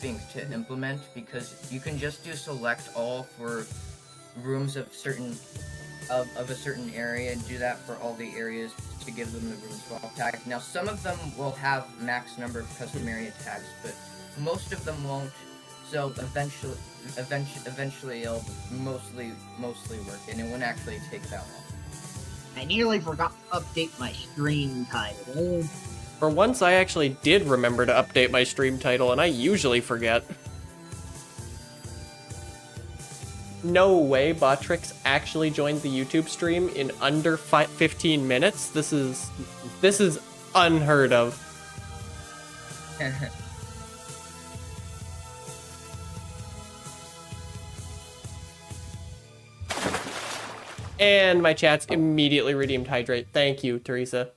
think to implement, because you can just do select all for rooms of a certain area and do that for all the areas to give them the room swap tag. Now some of them will have max number of custom area tags, but most of them won't. So eventually it'll mostly work, and it won't actually take that long. I nearly forgot to update my stream title. For once, I actually did remember to update my stream title, and I usually forget. No way Botrix actually joined the YouTube stream in under 15 minutes. This is unheard of. And my chat's immediately redeemed hydrate. Thank you, Teresa.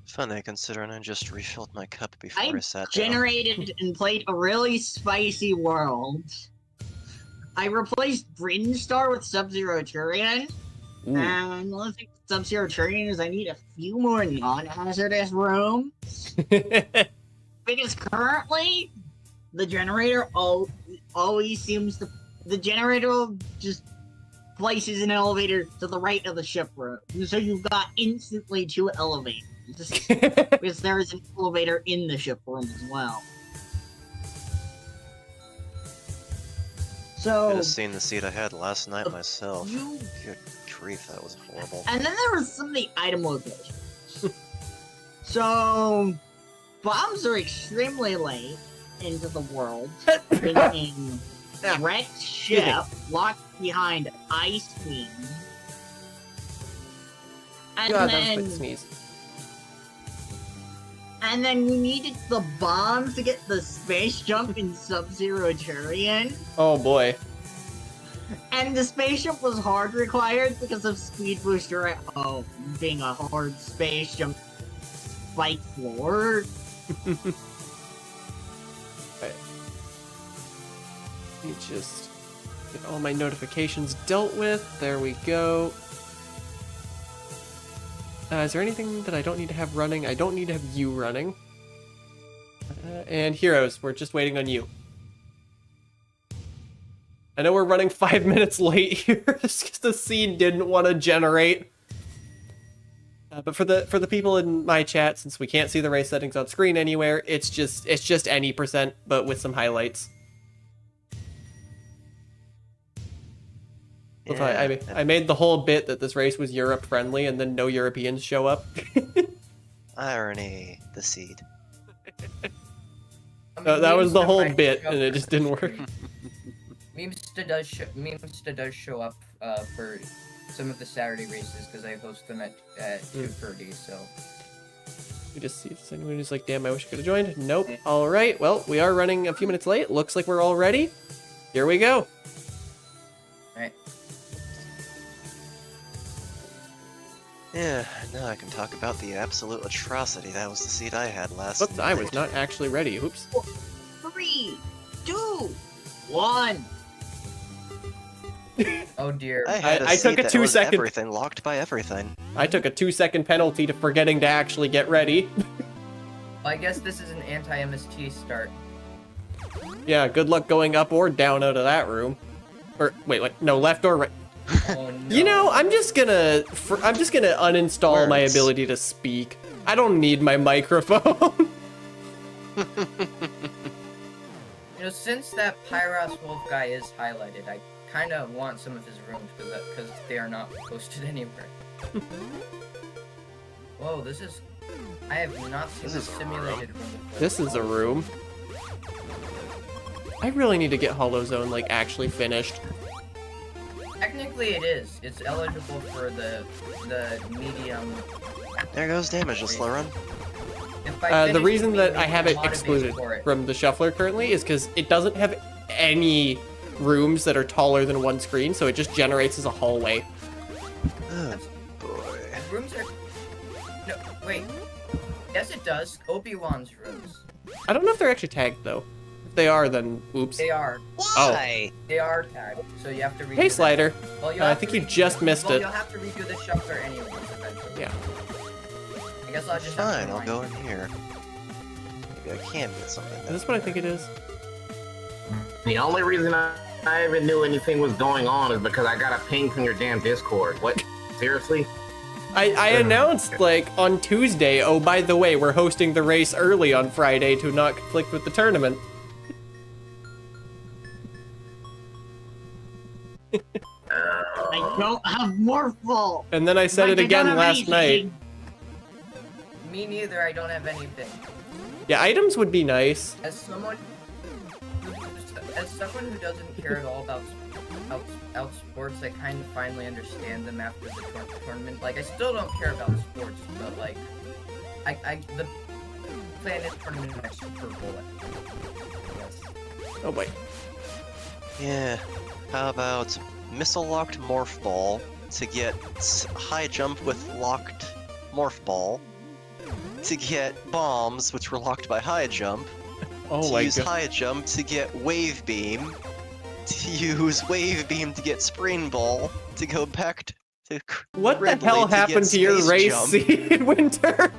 Funny, considering I just refilled my cup before I sat down. Generated and played a really spicy world. I replaced Brinstar with Sub-Zero Turian. Ooh. And the only thing with Sub-Zero Turian is I need a few more non-hazardous rooms. Because currently, the generator always seems to... The generator just places an elevator to the right of the ship room. So you've got instantly 2 elevators. Because there is an elevator in the ship room as well. So... I could have seen the seat I had last night myself. Good grief, that was horrible. And then there was some of the item locations. So... bombs are extremely late into the world. Being wrecked ship locked behind ice beam. And God, then... that was a sneeze. And then you needed the bombs to get the space jump in Sub-Zero Turian. Oh boy. And the spaceship was hard required because of Speed Booster at home being a hard space jump spike floor. Right. Let me just get all my notifications dealt with. There we go. Is there anything that I don't need to have running? I don't need to have you running. And heroes, we're just waiting on you. I know we're running 5 minutes late here because the scene didn't want to generate. But for the people in my chat, since we can't see the race settings on screen anywhere, it's just any %, but with some highlights. Yeah. I made the whole bit that this race was Europe friendly, and then no Europeans show up. Irony, the seed. That was the whole bit, and it just didn't work. Memesta does show up for some of the Saturday races because I host them at 2:30. So We just see this anyone who's like, damn, I wish I could have joined. Nope. All right. Well, we are running a few minutes late. Looks like we're all ready. Here we go. all right. Yeah, now I can talk about the absolute atrocity that was the seat I had last Oops, night. I was not actually ready. Oops. 3, 2, 1. Oh dear. I seat took a that 2 was second. everything, locked by everything. I took a 2-second penalty to forgetting to actually get ready. Well, I guess this is an anti-MST start. Yeah, good luck going up or down out of that room. Or wait, no, left or right. Oh no. You know, I'm just gonna uninstall my Words. ability to speak. I don't need my microphone. You know, since that Pyros Wolf guy is highlighted, I kind of want some of his rooms because they are not posted anywhere. Whoa, this is... I have not seen This this is a simulated room before. This is a room. I really need to get Hollow Zone like actually finished. Technically it is. It's eligible for the medium... There goes damage, a slow run. If I The finish reason that medium, I have I'm it motivated excluded for it. from the shuffler currently is because it doesn't have any rooms that are taller than one screen, so it just generates as a hallway. Oh boy. Rooms are... No, wait. Yes, it does. Obi-Wan's rooms. I don't know if they're actually tagged though. If they are, then oops. They are. Why? They are tagged, so you have to redo Hey, them. Slider. Well, you'll I have think to you redo just them. missed Well, it. you'll have to redo the shuffler anyways, eventually. Yeah. I guess I'll just have Fine, to I'll remind go you. in here. Maybe I can get something. Is this what I think it is? The only reason I even knew anything was going on is because I got a ping from your damn Discord. What? Seriously? I announced, like, on Tuesday, oh, by the way, we're hosting the race early on Friday to not conflict with the tournament. I don't have Morph Ball. And then I said it again last night. Me neither, I don't have anything. Yeah, items would be nice. As someone who doesn't care at all about sports, I kind of finally understand them after the tournament. Like, I still don't care about sports, but like, the Planet tournament is Super Bowl. Yes. Oh boy. Yeah. How about missile locked morph ball to get high jump with locked morph ball, to get bombs which were locked by high jump, Oh to my use god. high jump to get wave beam, to use wave beam to get spring ball, to go back to What the red hell blade to happened get to your space race jump. seed, Winter?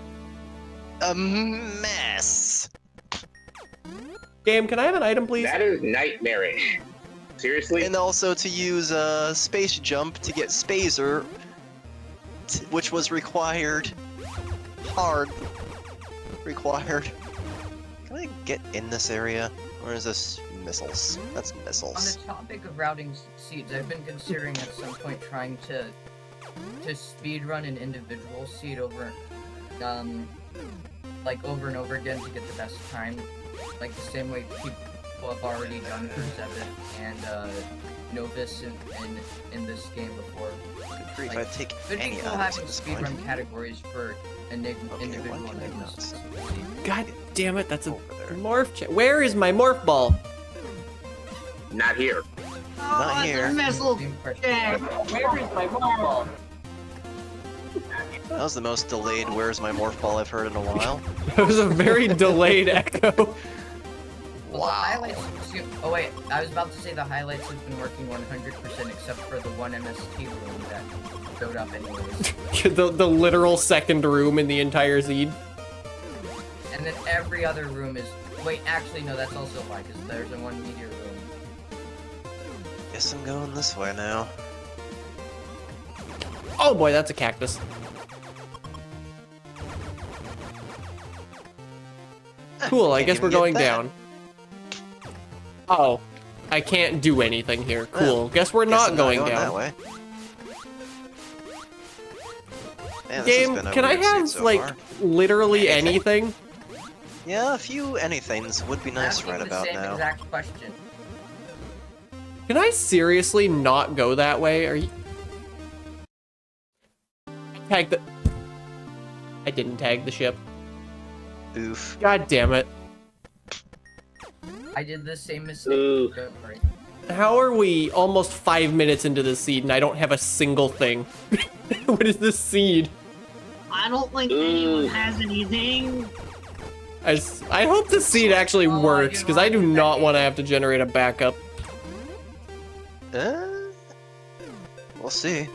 A mess. Game, can I have an item, please? That is nightmarish. Seriously? And also to use space jump to get spazer, which was required. Hard. Required. Can I get in this area? Or is this missiles? That's On missiles. the topic of routing seeds, I've been considering at some point trying to speedrun an individual seed over, like over and over again to get the best time, like the same way people have already done for Zebit and Novus in this game before. Good grief, like, I'd take Could any be cool items having at this point. speedrun categories for Okay, individual why can I not enigmas. God damn it, that's a Over there. morph Where is my morph ball? Not here. Not it's here. a missile Same question. check. Where is my Morph Ball? That was the most delayed "Where's my morph ball" I've heard in a while. That was a very delayed echo. Well, the highlights. Oh wait, I was about to say the highlights have been working 100% except for the one MST room that showed up anyways. the literal second room in the entire seed. And then every other room is. Wait, actually no, that's also a lie because there's a one meteor room. Guess I'm going this way now. Oh boy, that's a cactus. Cool, I Can't guess even we're get going that. down. Oh, I can't do anything here. Cool. Well, Guess we're Guess not I'm going that down. way. Man, this has Game, been a can I weird seed have, so like, far. literally anything? Yeah, a few anythings would be nice Asking right the about same now. exact question. Can I seriously not go that way? Are you... Tag the... I didn't tag the ship. Oof. God damn it. I did the same mistake. Ooh. Don't worry. How are we almost 5 minutes into the seed and I don't have a single thing? What is this seed? I don't think anyone has anything. I hope the seed actually Oh, works, you because I do like not that want to game. have to generate a backup. We'll see.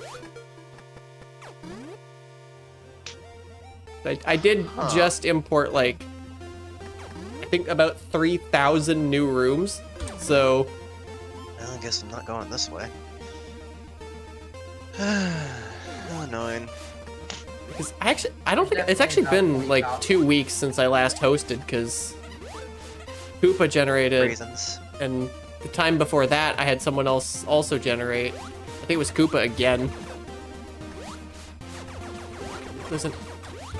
I did just import, like, I think about 3,000 new rooms, so... Well, I guess I'm not going this way. How annoying. Because I don't think it's actually been like 2 weeks since I last hosted, because Koopa generated, Reasons. and the time before that I had someone else also generate. I think it was Koopa again.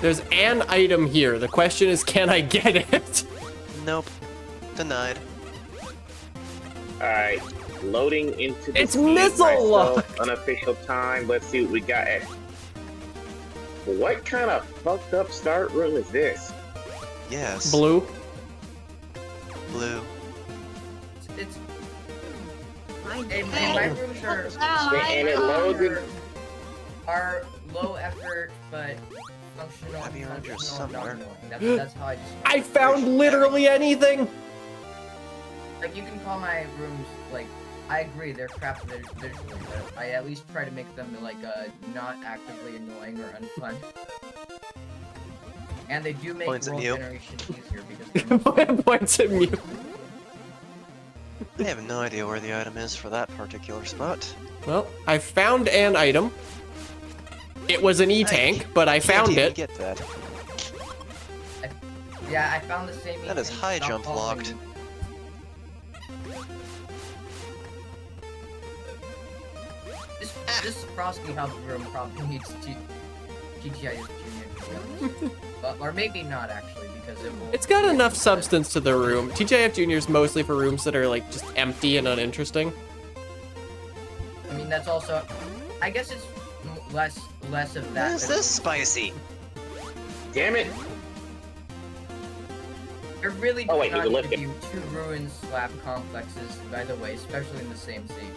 There's an item here. The question is, can I get it? Nope. Denied. Alright. Loading into the It's seed missile myself, locked. Unofficial time. Let's see what we got at. What kind of fucked up start room is this? Yes. Blue. Blue. It's I and my rooms are And it loads it. are low effort but functional. Have you around here functional and somewhere? dominant. That's how I just. I found literally anything. Like you can call my rooms like. I agree, they're crap visually, but I at least try to make them like not actively annoying or unfun. And they do make Points at world you. generation easier because they're Points at me. I have no idea where the item is for that particular spot. Well, I found an item. It was an E-tank, but I found Can't even it. get that. Yeah, I found the same. That is thing. high Stop jump following locked. me. This Frosty Hub room probably needs TGIF Junior, to be honest. But, or maybe not actually, because it will. It's got enough substance to the room. TJF Junior is mostly for rooms that are like just empty and uninteresting. I mean, that's also. I guess it's less of that. Is this spicy? Damn it! There really Oh, do wait, not you need can to lift be two ruin slab complexes, by the way, especially in the same seed.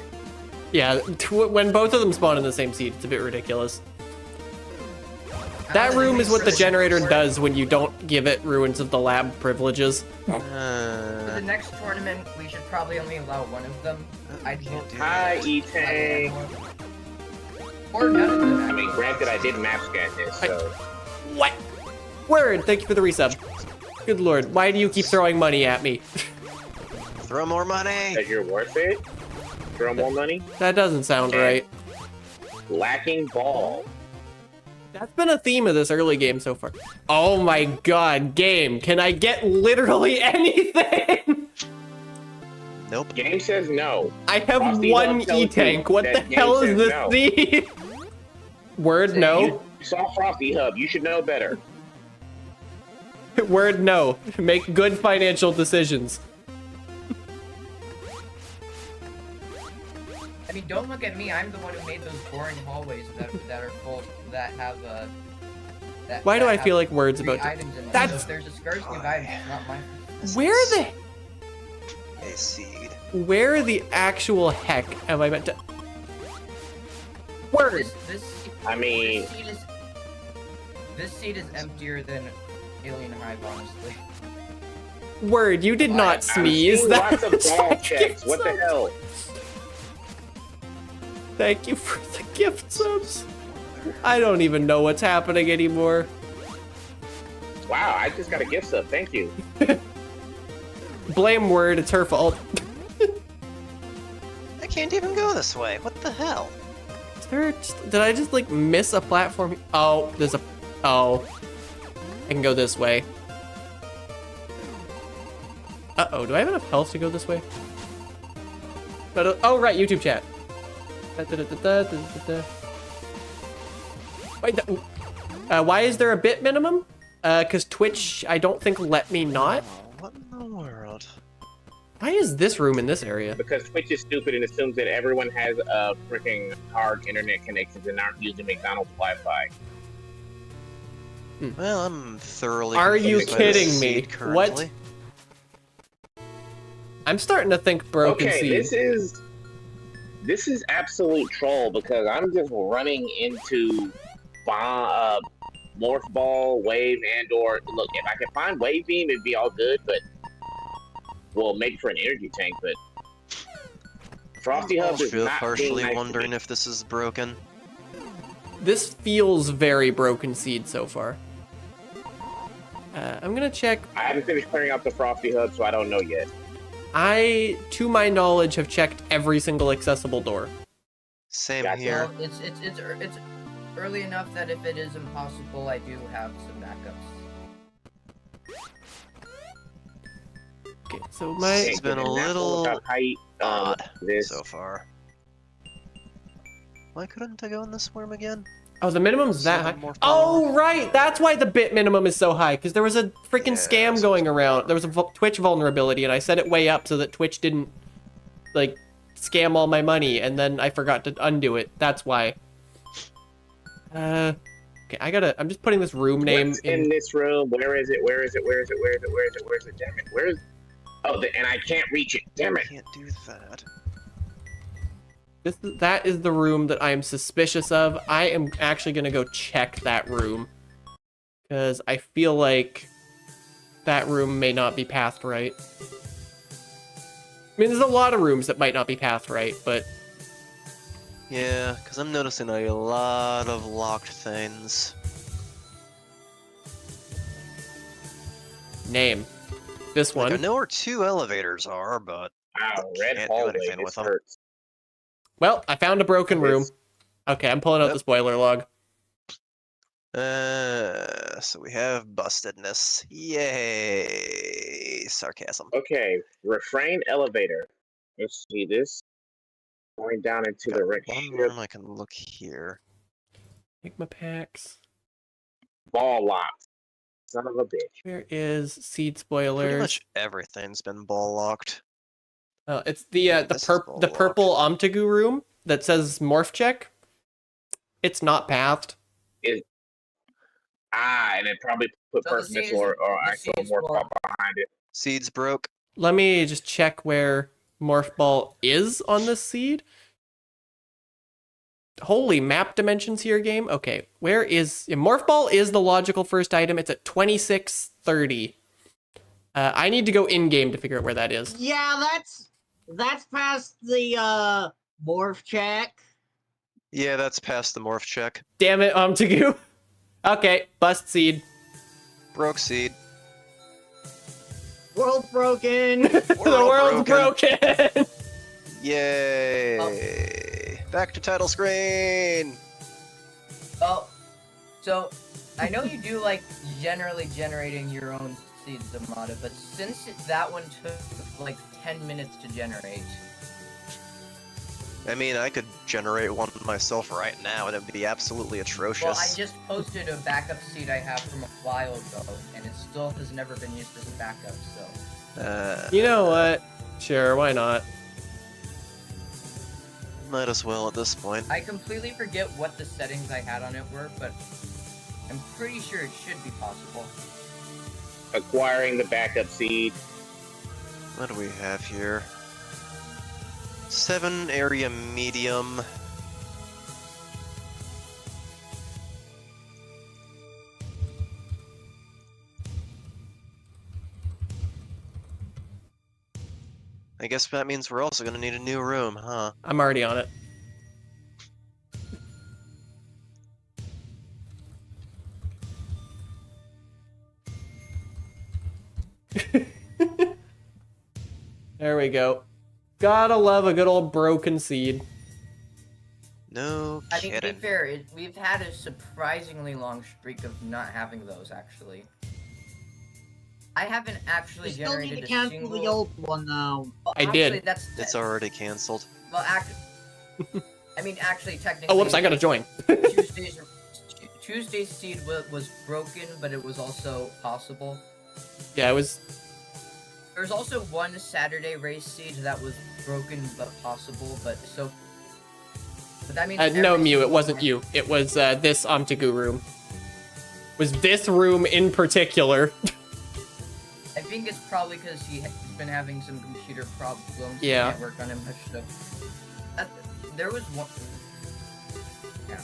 Yeah, when both of them spawn in the same seed, it's a bit ridiculous. That room is what the generator does when you don't give it Ruins of the Lab privileges. For the next tournament, we should probably only allow one of them. I'd vote for Hi, E-Tank. or none of them. I mean, granted, I did map scan this, so... What? Word, thank you for the resub. Good lord, why do you keep throwing money at me? Throw more money! Because you're worth it? Throw more money? That doesn't sound right. Lacking ball. That's been a theme of this early game so far. Oh my god, game, can I get literally anything? Nope. Game says no. I have Frosty one Hub tells E-tank, you what the that game hell is says this no. seed? Word no. You saw Frosty Hub. You should know better. Word no. Make good financial decisions. I mean, don't look at me. I'm the one who made those boring hallways that are full that have Why do that I have feel like words 3 about to... items in them. That's- So if there's a scarcity of items, it's not my. Where the... A seed. Where the actual heck am I meant to... Word! This I mean... this seed is emptier than Alien Hive, honestly. Word, you did not I'm sneeze. seeing That lots of was ball like checks. What the subs. hell? Thank you for the gift subs. I don't even know what's happening anymore. Wow, I just got a gift sub. Thank you. Blame Word, it's her fault. I can't even go this way. What the hell? Is there did I just like miss a platform? Oh, there's a... Oh. I can go this way. Uh-oh, do I have enough health to go this way? But, oh, right, YouTube chat. Wait, why is there a bit minimum? Because Twitch, I don't think let me not. Oh, what in the world? Why is this room in this area? Because Twitch is stupid and assumes that everyone has a freaking hard internet connections and aren't using McDonald's Wi-Fi. Well, I'm thoroughly. Are you confused by this kidding me? seed currently. I'm starting to think broken Okay, seed. this is absolute troll because I'm just running into morph ball, wave, and/or look. If I can find wave beam, it'd be all good. But well, make for an energy tank. But Frosty I'm Hub is also not partially being nice to wondering me. if this is broken. This feels very broken seed so far. I'm gonna check. I haven't finished clearing out the Frosty Hub, so I don't know yet. I, to my knowledge, have checked every single accessible door. Same Gotcha. here. Well, it's early enough that if it is impossible, I do have some backups. Okay, so my... It's been a And that's little about height, odd this. so far. Why couldn't I go in this worm again? Oh, the minimum's that high. 7 more Oh, power. right! That's why the bit minimum is so high, because there was a freaking Yeah, scam going around. There was a Twitch vulnerability, and I set it way up so that Twitch didn't, like, scam all my money, and then I forgot to undo it. That's why. Okay, I'm just putting this room name What's in this room? Where is it? Where is it? Where is it? Where is it? Where is it? Where is it? Damn it! Where is? Oh, and I can't reach it. Damn I it! can't do that. That is the room that I am suspicious of. I am actually gonna go check that room. Because I feel like that room may not be pathed right. I mean, there's a lot of rooms that might not be pathed right, but... Yeah, because I'm noticing a lot of locked things. Name. This Like, I one. know where 2 elevators are, but Wow, red Can't do hallway. anything This with them. hurts. Well, I found a broken room. This- Okay, I'm pulling out Yep. the spoiler log. So we have bustedness. Yay! Sarcasm. Okay, refrain elevator. Let's see this. Going down into the Got red one ship. room I can look here. Enigma packs. Ball locked. Son of a bitch. Where is seed Pretty spoilers? much everything's been ball locked. It's the This is ball locked. purple Omtigu room that says morph check. It's not pathed. And it probably put So the perfect seeds- or the actual seeds more were- pop behind it. Seeds broke. Let me just check where morph ball is on this seed. Holy map dimensions here, game. Okay, where is morph ball? Is the logical first item? It's at 2630. I need to go in game to figure out where that is. Yeah, that's past the morph check. Yeah, that's past the morph check. Damn it, Omtigu. Okay, bust seed. Broke seed. World broken. The world's broken. Yay! Back to title screen. Oh, so I know you do like generally generating your own seeds, Amada, but since that one took like 10 minutes to generate, I mean, I could generate one myself right now, and it'd be absolutely atrocious. well, I just posted a backup seed I have from a while ago, and it still has never been used as a backup. So You know what? Sure, why not? Might as well at this point. I completely forget what the settings I had on it were, but I'm pretty sure it should be possible. Acquiring the backup seed. What do we have here? 7 area medium. I guess that means we're also gonna need a new room, huh? I'm already on it. There we go. Gotta love a good old broken seed. No I mean, to be kidding. fair, we've had a surprisingly long streak of not having those, actually. I haven't actually You still need generated to a cancel single... the old one though. Well, I actually, did. That's... It's already cancelled. Well, I mean, actually, technically... Oh, whoops, I gotta join. Tuesday's seed was broken, but it was also possible. Yeah, it was. There's also one Saturday race seed that was broken but possible, but so... But that means No, every Mew, it single wasn't one- you. It was this Omtigu room. Was this room in particular. I think it's probably because he's been having some computer problems. Yeah. Can't work on him much stuff. There was one... Yeah.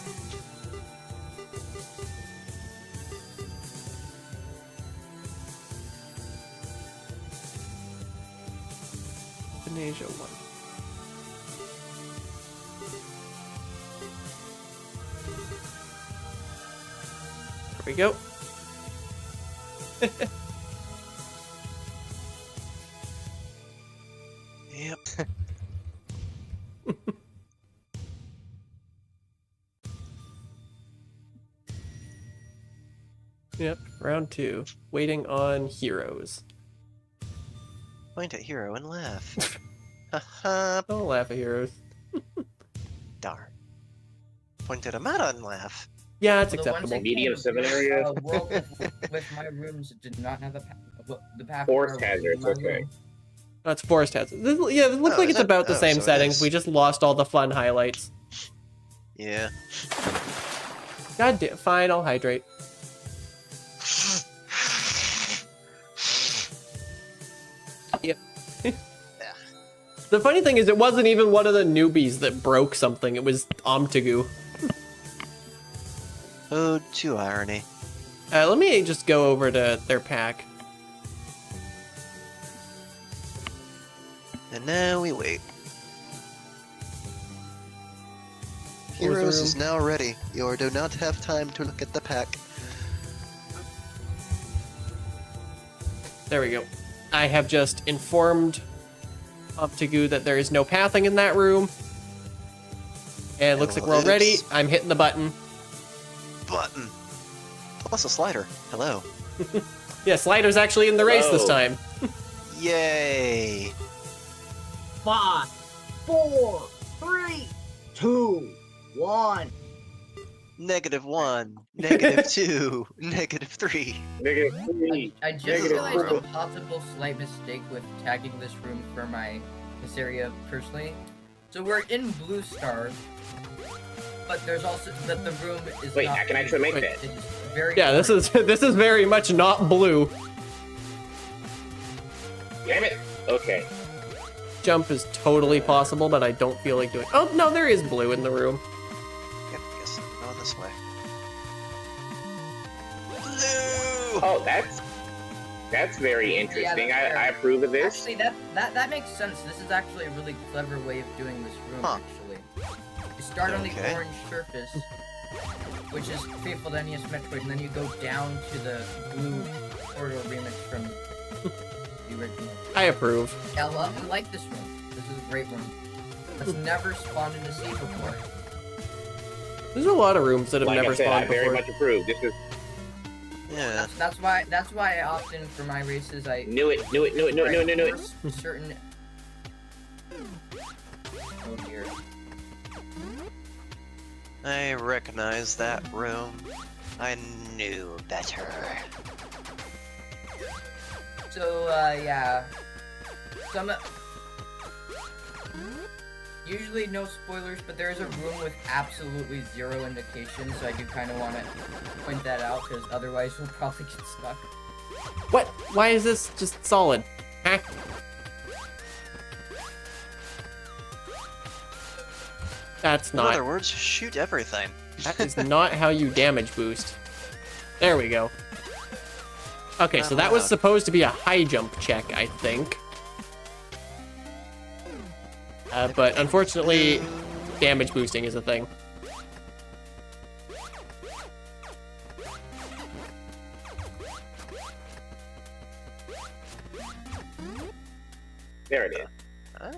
Indonesia 1. There we go. Yep. Yep, round 2. Waiting on heroes. Point at hero and laugh. Haha, Don't laugh at heroes. darn. Point at Amada and laugh. Yeah, it's The ones acceptable. that Medium came 7 with, area. World with my rooms did not have the path. Forest for hazards, my okay. room. That's forest hazard. Yeah, it looks Oh, like is it's it? about the Oh, same so it settings. is. We just lost all the fun highlights. Yeah. God damn. Fine, I'll hydrate. Yep. The funny thing is, it wasn't even one of the newbies that broke something. It was Omtigu. Oh, to irony. Let me just go over to their pack. And now we wait. Where's the Heroes room? is now ready. You do not have time to look at the pack. There we go. I have just informed Optigu that there is no pathing in that room. And it looks like we're all ready. I'm hitting the button. Button. Plus a slider. Hello. Yeah, Slider's actually in the race this time. Yay. 5, 4, 3, 2, 1. -1, -2, -3. -3. I just Negative realized four. a possible slight mistake with tagging this room for this area personally. So we're in Blue Star, but there's also that the room is Wait, not I can actually make blue. that. It's very Yeah, this is very much not blue. Damn it. Okay. Jump is totally possible, but I don't feel like doing. Oh no, there is blue in the room. Yep, guess I'm going this way. Blue! Oh, that's very interesting. that's I approve of this. Actually, that makes sense. This is actually a really clever way of doing this room. Huh. Actually, you start on the Okay. orange surface, which is faithful to NES Metroid, and then you go down to the blue corridor remix from the original. I approve. Yeah, I like this room. This is a great room. That's never spawned in the sea before. There's a lot of rooms that have Like never I said, I spawned very before. much approve. This is Yeah. That's why I often for my races I knew it. for certain. Oh dear. I recognize that room. I knew better. So yeah, usually no spoilers, but there is a room with absolutely zero indication, so I do kind of want to point that out because otherwise we'll probably get stuck. What? Why is this just solid? Huh? That's In not. other words, shoot everything. That is not how you damage boost. There we go. Okay, so that was supposed to be a high jump check, I think. But unfortunately, damage boosting is a thing. there. It is. Huh?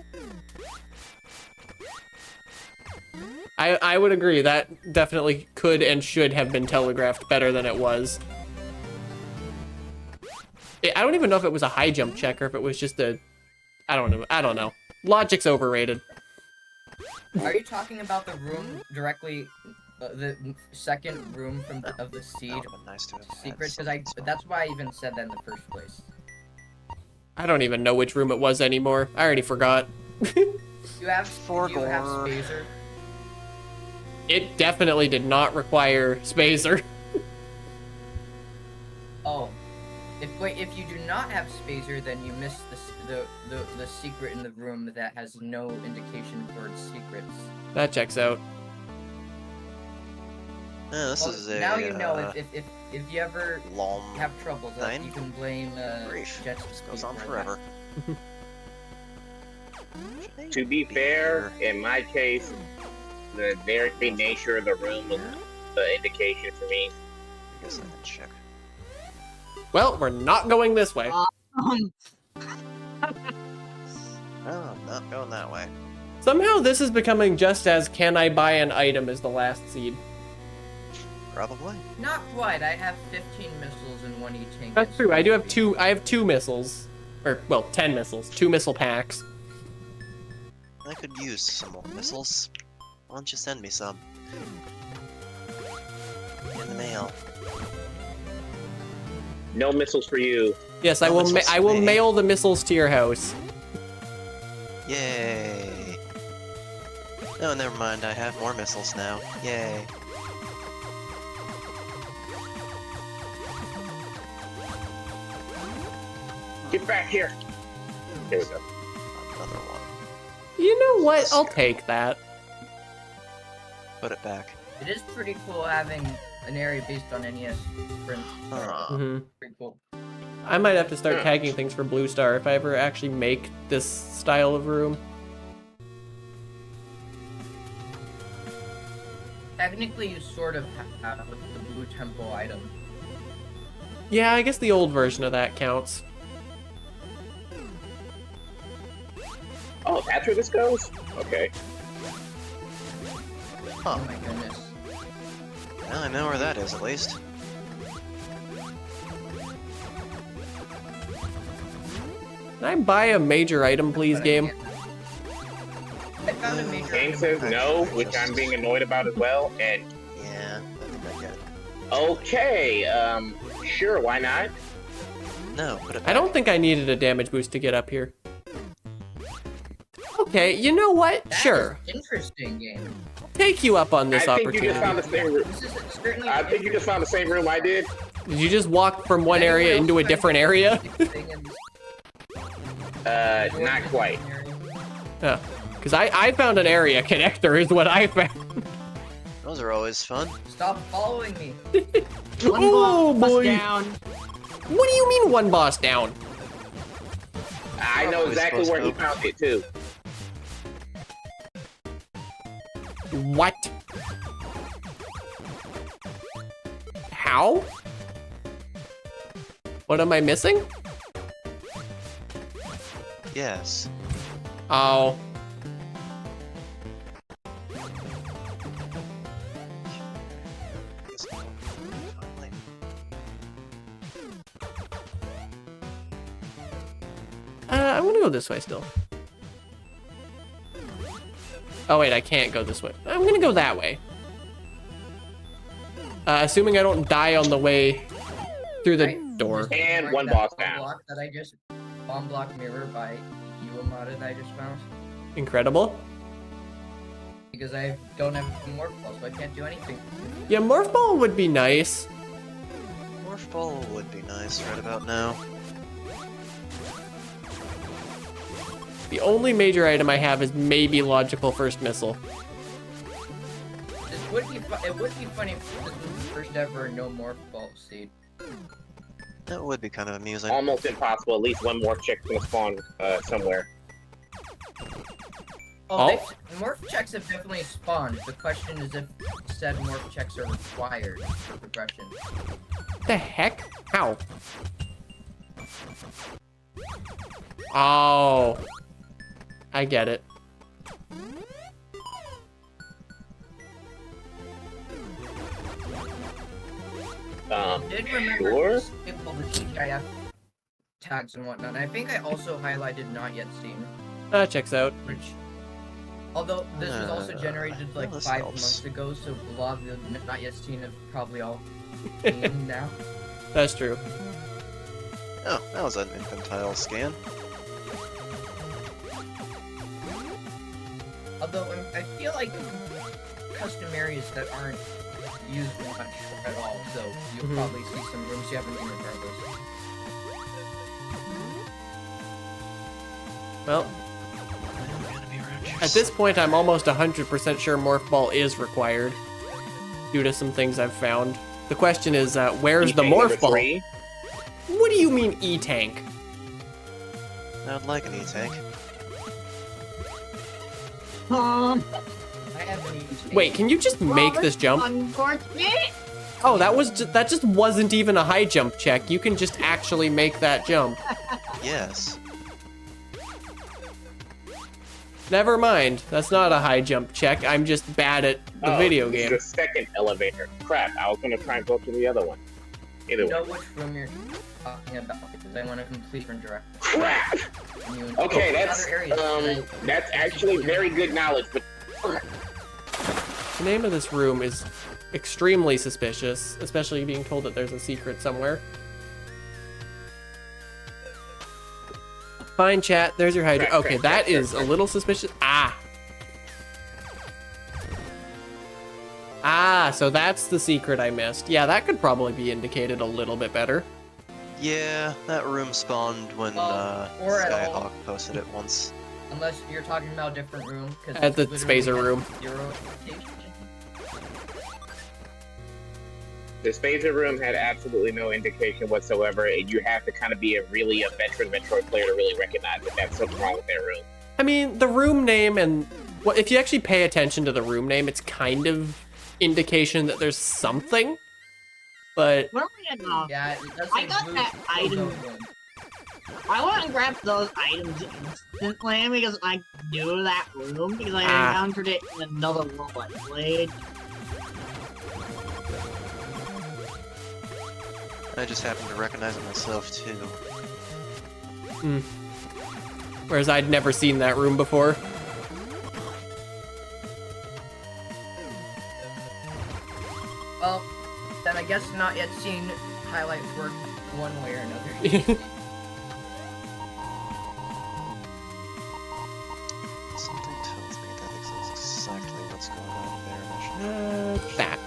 I would agree, that definitely could and should have been telegraphed better than it was. I don't even know if it was a high jump check or if it was just a... I don't know. Logic's overrated. Are you talking about the room directly, the second room of the That seed would've been nice to have had secret? Because something small. that's why I even said that in the first place. I don't even know which room it was anymore. I already forgot. You have Forgore. Spazer. It definitely did not require Spacer. Oh, if you do not have Spazer, then you miss the secret in the room that has no indication for its secrets. That checks out. Yeah, this Well, is a now you know if you ever long have troubles, nine? you can blame brief. Jet's This goes speed on for forever. To be fair, in my case, the very nature of the room was the indication for me. I guess I can check. Well, we're not going this way. Oh, I'm not going that way. Somehow this is becoming just as can I buy an item as the last seed. Probably. Not quite. I have 15 missiles in one E-tank. That's true. I have two missiles. Or, well, 10 missiles. 2 missile packs. I could use some more missiles. Why don't you send me some? In the mail. No missiles for you. Yes, I No will missiles I for will me. mail the missiles to your house. Yay! Oh, never mind. I have more missiles now. Yay! Get back here. There we go. Another one. You know what? I'll take that. Put it back. It is pretty cool having an area based on NES. hmm Pretty cool. I might have to start tagging things for Blue Star if I ever actually make this style of room. Technically, you sort of have with the Blue Temple item. Yeah, I guess the old version of that counts. Oh, that's where this goes? Okay. Huh. Oh my goodness. Now I know where that is, at least. Can I buy a major item, please, But I game? can't- I found a major Game item. says no, which I'm being annoyed about as well. And Yeah, I think I get it. okay, sure, why not? No, put it back. I don't think I needed a damage boost to get up here. Okay, you know what? That Sure. is interesting game. Take you up on this I think you just found opportunity. the same room. This is certainly. I think you just found the same room I did. Did you just walk from one area into a different area? Not quite. Yeah. Because I found an area connector is what I found. Those are always fun. Stop following me. One Oh, boss boy. down. What do you mean one boss down? I know Probably exactly supposed where he to. found it too. What? How? What am I missing? Yes. Oh. Guess I'll find later. I'm gonna go this way still. Oh wait, I can't go this way. I'm gonna go that way. Assuming I don't die on the way through the Right. door. And Mark one that boss bomb down. block that I just bomb block mirror by Iwamata that I just found Incredible. because I don't have more balls, so I can't do anything. Yeah, Morph Ball would be nice. Morph Ball would be nice right about now. The only major item I have is maybe Logical First Missile. This would be it would be funny if this was the first ever no more ball seed. That would be kind of amusing. Almost impossible. At least one more chick's gonna spawn somewhere. Oh, morph checks have definitely spawned. The question is if said morph checks are required for progression. The heck? How? Oh. I get it. I did remember Sure. to skip all the TGIF tags and whatnot. I think I also highlighted not yet seen, Checks out. which, although this was also generated like this 5 helps. months ago, so a lot of the not yet seen have probably all seen now. That's true. Oh, that was an infantile scan. Although I feel like custom areas that aren't used much at all, so you'll Mhm. probably see some rooms you haven't seen regardless. Well, at this point, I'm almost 100% sure Morph Ball is required due to some things I've found. The question is, where's the E-tank number Morph Ball? 3. What do you mean E-Tank? I'd like an E-Tank. Um, I haven't even Wait, can you just make this jump? Unfortunate. Oh, that just wasn't even a high jump check. You can just actually make that jump. Yes. Never mind. That's not a high jump check. I'm just bad at the video this game. is the second elevator. Crap, I was gonna try and go to the other one. Either know way. which room you're talking about because I want to complete from direct. Crap! And you Okay, go to that's other areas, that's actually very good knowledge, but The name of this room is extremely suspicious, especially being told that there's a secret somewhere. Fine, chat. There's your Hydra. Crack, Okay, crack, that crack, is crack, a little suspicious. Ah, so that's the secret I missed. Yeah, that could probably be indicated a little bit better. Yeah, that room spawned when or at all. Skyhawk posted it once. unless you're talking about a different room. Cause At the it's literally Spacer got room. 0 indication. the Spacer room had absolutely no indication whatsoever, and you have to kind of be a veteran Metroid player to really recognize that that's something wrong with their room. I mean, the room name and well, if you actually pay attention to the room name, it's kind of indication that there's something. But Where are we at now? Yeah, it doesn't I got move that so item. don't move. I want to grab those items instantly because I knew that room because I encountered it in another world I played. I just happened to recognize it myself too. Whereas I'd never seen that room before. Well, then I guess not yet seen highlights work one way or another. Something tells me that is exactly what's going on there. And I should That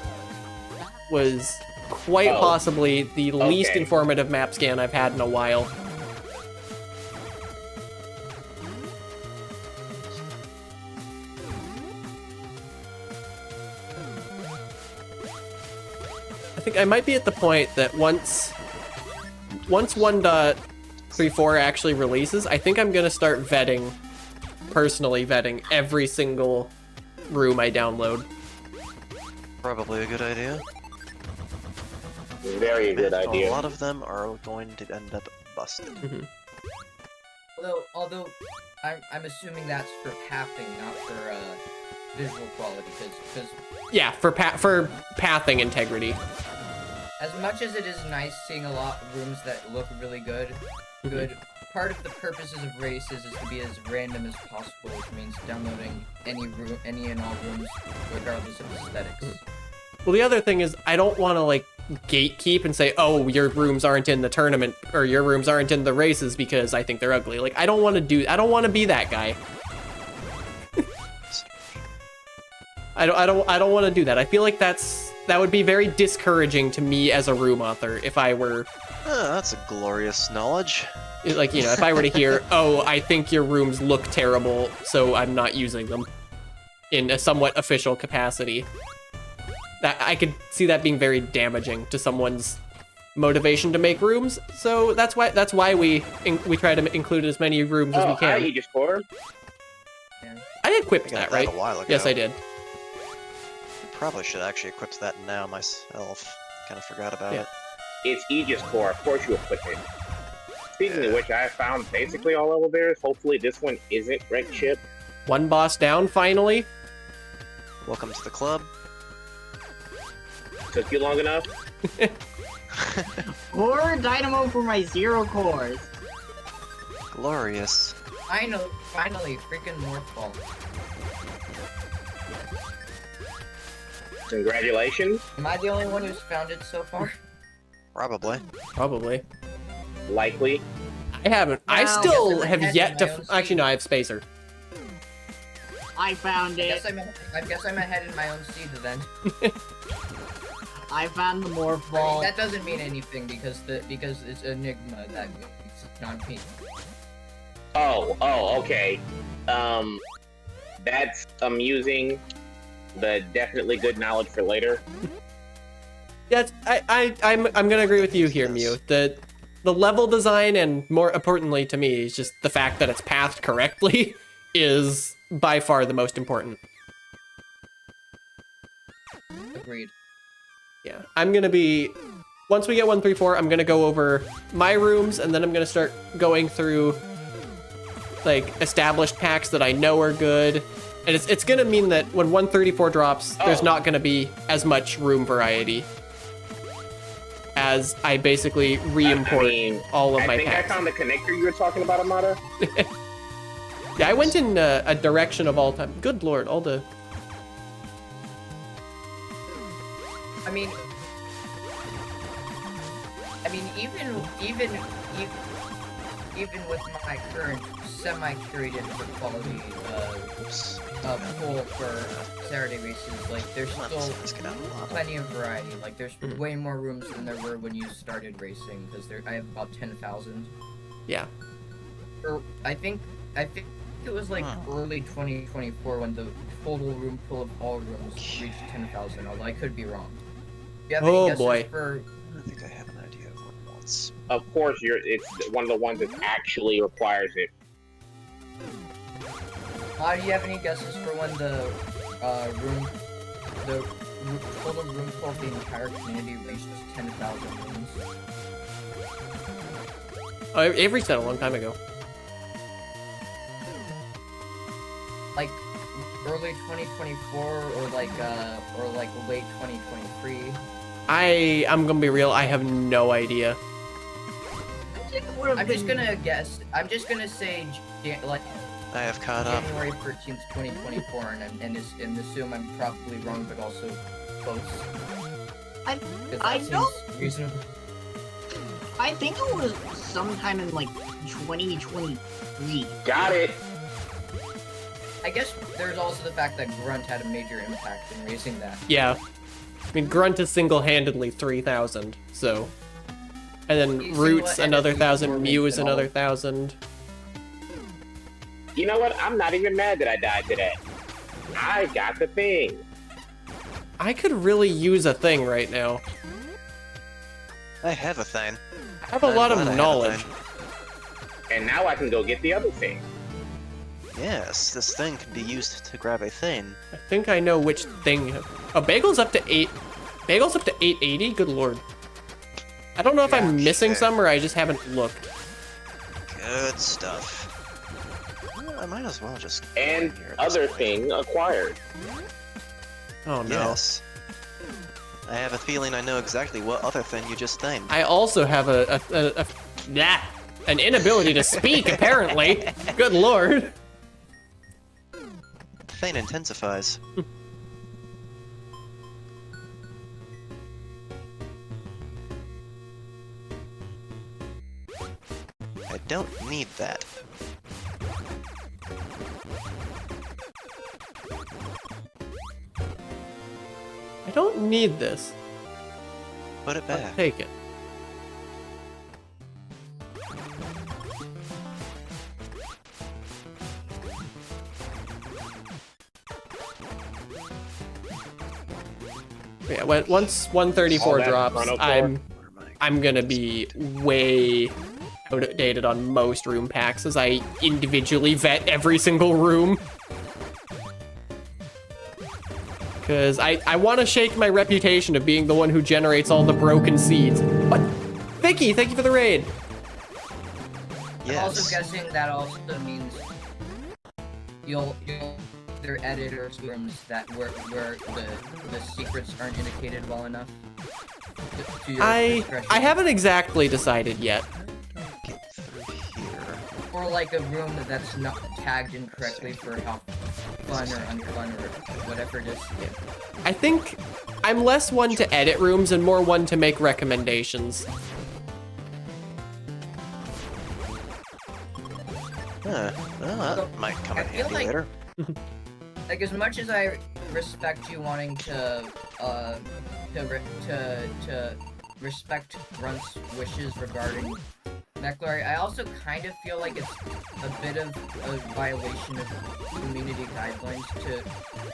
was quite possibly the least informative map scan I've had in a while. I think I might be at the point that once 1.34 actually releases, I think I'm gonna start personally vetting every single room I download. probably a good idea. Very good idea. A lot of them are going to end up busted. Although I'm assuming that's for pathing, not for visual quality, because Yeah, for pathing integrity. as much as it is nice seeing a lot of rooms that look really good, part of the purposes of races is to be as random as possible, which means downloading any and all rooms regardless of aesthetics. Well, the other thing is I don't want to like gatekeep and say, oh, your rooms aren't in the tournament or your rooms aren't in the races because I think they're ugly. Like I don't want to be that guy. I don't want to do that. I feel like that would be very discouraging to me as a room author if I were That's a glorious knowledge. like, you know, if I were to hear, oh, I think your rooms look terrible, so I'm not using them in a somewhat official capacity. That I could see that being very damaging to someone's motivation to make rooms. So that's why we try to include as many rooms as we can. Hi, Aegis 4. I equipped I got that, right? a while ago. Yes, I did. Probably should actually equip that now myself. Kind of forgot about it. It's Aegis 4. Of course you equip it. Speaking of which, I found basically all elevators. Hopefully this one isn't wrecked ship. One boss down, finally. Welcome to the club. Took you long enough? 4 dynamo for my 0 cores. Glorious. Finally, freaking Morphball. Congratulations. Am I the only one who's found it so far? Probably. Probably. Likely. I haven't. I Well, still yes, have I yet had to. my own Actually, no, I have Spacer. I found I it. guess I'm ahead in my own seed then. I found the morph I mean, ball. that doesn't mean anything because it's Enigma that it's not me. Oh, okay. That's amusing, but definitely good knowledge for later. Yeah, I'm gonna agree with you here, Mew. The level design and more importantly to me is just the fact that it's pathed correctly is by far the most important. Agreed. Yeah, I'm gonna be, once we get 134, I'm gonna go over my rooms and then I'm gonna start going through like established packs that I know are good. And it's gonna mean that when 134 drops, there's not gonna be as much room variety as I basically re-import all of my I packs. found the connector you were talking about, Amada. Yeah, I went in a direction of all time. Good lord, all the... I mean, even with my current semi-curated for quality pool for Saturday races, like there's still plenty of variety. Like there's way more rooms than there were when you started racing because I have about 10,000. Yeah. Or I think it was like early 2024 when the total room pool of all rooms reached 10,000. Although I could be wrong. Do you have any guesses boy. for? I think I have an idea of what it wants. Of course, it's one of the ones that actually requires it. Do you have any guesses for when the total room pool of the entire community reached 10,000 rooms? It reached that a long time ago. Like early 2024 or like late 2023. I'm gonna be real, I have no idea. I'm just gonna guess. I'm just gonna say like I have caught up. January 13th, 2024, and assume I'm probably wrong, but also close. 'Cause that I seems don't- reasonable. I think it was sometime in like 2023. Got it. I guess there's also the fact that Grunt had a major impact in raising that. Yeah. I mean, Grunt is single-handedly 3,000, so... And then He's Root's another single-handedly 1,000, more Mew is than all another of- 1,000. You know what? I'm not even mad that I died today. I got the thing. I could really use a thing right now. I have a thing. I have a lot of knowledge. And now I can go get the other thing. Yes, this thing can be used to grab a thing. I think I know which thing... Oh, Bagel's up to 8... Bagel's up to 880? Good lord. I don't know if I'm missing Okay. some or I just haven't looked. Good stuff. Well, I might as well just... go And in here at this other point. thing acquired. Oh no. Yes. I have a feeling I know exactly what other thing you just named. I also have an inability to speak, apparently. Good lord. Thing intensifies. I don't need that. I don't need this. Put it I'll back. take it. Yeah, once 134 All that drops, Chrono Core. I'm gonna be way outdated on most room packs as I individually vet every single room. Because I want to shake my reputation of being the one who generates all the broken seeds. What? Vicky, thank you for the raid. I'm also Yes. guessing that also means you'll there editors rooms that where the secrets aren't indicated well enough. To your I discretion. haven't exactly decided yet. Get through here. Or like a room that's not tagged incorrectly for how fun or unfun or whatever it is. I think I'm less one to edit rooms and more one to make recommendations. Huh. Well, that might come in I feel handy like- later. Like as much as I respect you wanting to respect Grunt's wishes regarding MechLorry, I also kind of feel like it's a bit of a violation of community guidelines to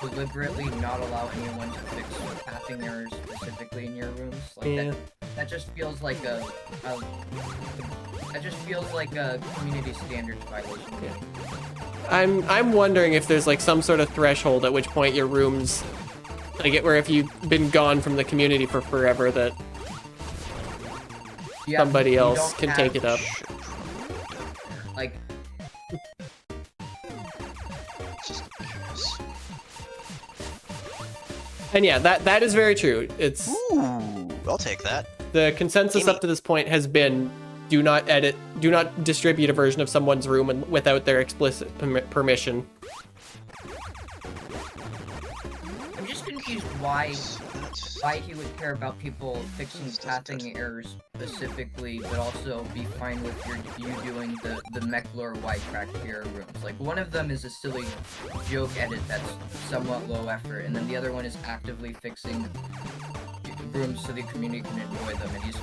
deliberately not allow anyone to fix pathing errors specifically in your rooms. Like Yeah. that just feels like a community standards violation. Yeah. I'm wondering if there's like some sort of threshold at which point your rooms, like where if you've been gone from the community for forever, that Yeah, somebody you else don't can have- take it up. Like Just curious. And yeah, that is very true. It's Ooh, I'll take that. the consensus Amy. up to this point has been do not distribute a version of someone's room without their explicit permission. I'm just confused why That's- he would care about people fixing pathing errors specifically, but also be fine with you doing the MechLore Y-Crack error rooms. Like, one of them is a silly joke edit that's somewhat low effort, and then the other one is actively fixing rooms so the community can enjoy them, and he's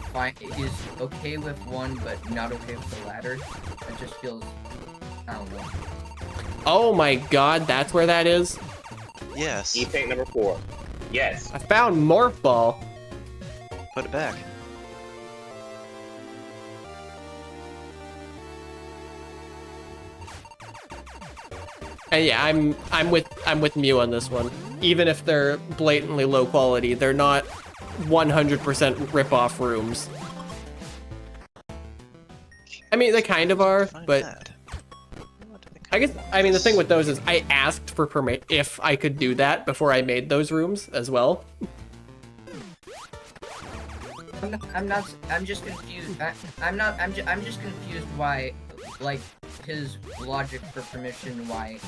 okay with one, but not okay with the latter. It just feels... I don't know. Oh my god, that's where that is? Yes. E-Tank number 4. Yes. I found Morph Ball. Put it back. And yeah, I'm with Mew on this one. Even if they're blatantly low quality, they're not 100% rip-off rooms. I mean, they kind of are, Find but that. What do they I guess, call I mean, the thing this? with those is I asked for permit if I could do that before I made those rooms as well. I'm just confused. I'm just confused why, like, his logic for permission, why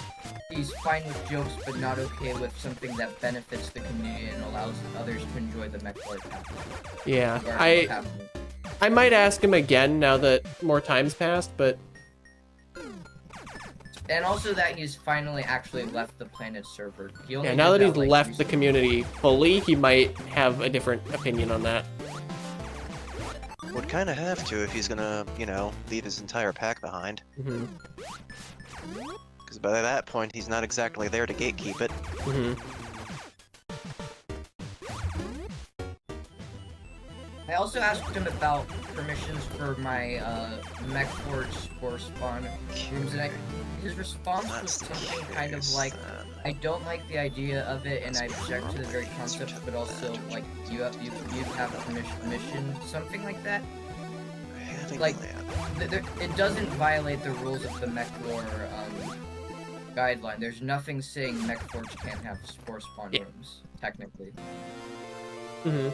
he's fine with jokes but not okay with something that benefits the community and allows others to enjoy the mech lore path. Yeah, Or I might ask him again now that more time's passed, but and also that he's finally actually left the planet server. He only yeah, now did that he's like, left the recently. community fully, he might have a different opinion on that. Would kind of have to if he's gonna, you know, leave his entire pack behind. Mm-hmm. Because by that point, he's not exactly there to gatekeep it. Mm-hmm. I also asked him about permissions for my mech forge spore spawn rooms, and his response was something kind of like, I don't like the idea of it, and I object to the very concept, but also like you have permission, something like that. Like, it doesn't violate the rules of the mech lore guideline. There's nothing saying mech forge can't have spore spawn rooms, technically. Mm-hmm.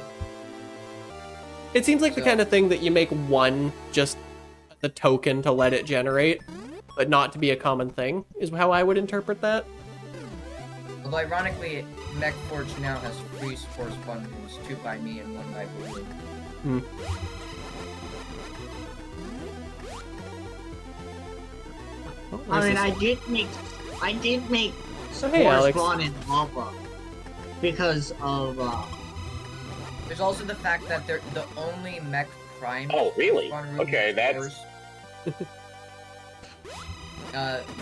It seems like the So- kind of thing that you make one just the token to let it generate, but not to be a common thing, is how I would interpret that. Although ironically, mech forge now has 3 spore spawn rooms, 2 by me and 1 by Blue. Hmm. I mean, I did make So hey, spore Alex. spawn in lava because of There's also the fact that they're the only mech prime. Oh, really? spawn room Okay, with that's- spores.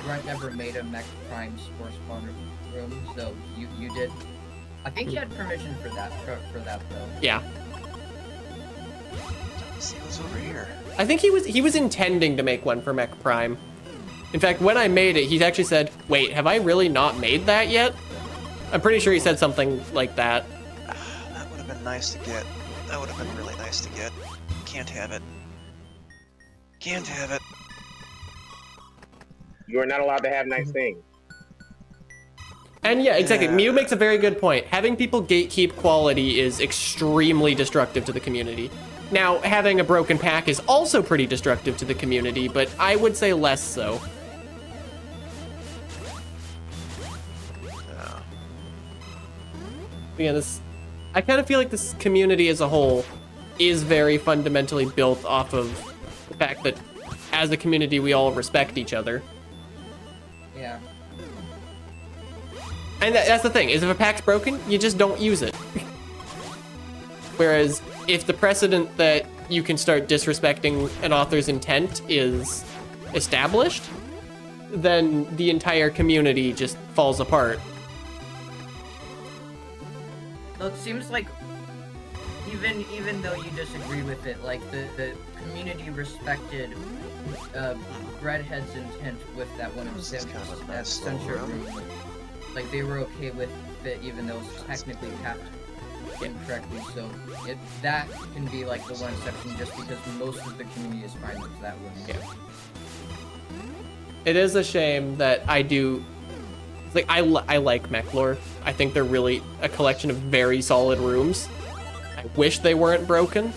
Grunt never made a mech prime spore spawn room, so you did. I think you had permission for that for that though. Yeah. Let's see what's over here. I think he was intending to make one for Mech Prime. In fact, when I made it, he actually said, wait, have I really not made that yet? I'm pretty sure he said something like that. That would have been nice to get. That would have been really nice to get. Can't have it. Can't have it. You are not allowed to have nice things. And yeah, exactly. Yeah. Mew makes a very good point. Having people gatekeep quality is extremely destructive to the community. Now, having a broken pack is also pretty destructive to the community, but I would say less so. No. Yeah, I kind of feel like this community as a whole is very fundamentally built off of the fact that as a community we all respect each other. Yeah. And that's the thing, is if a pack's broken, you just don't use it. Whereas if the precedent that you can start disrespecting an author's intent is established, then the entire community just falls apart. So it seems like even though you disagree with it, like the community respected Redhead's intent with that one of This is Sim's kind of a that nice censure little room. room. Like they were okay with it, even though it's technically tapped incorrectly. So that can be like the one exception, just because most of the community is fine with that one. Yeah. It is a shame that I do. Like I like mech lore. I think they're really a collection of very solid rooms. I wish they weren't broken.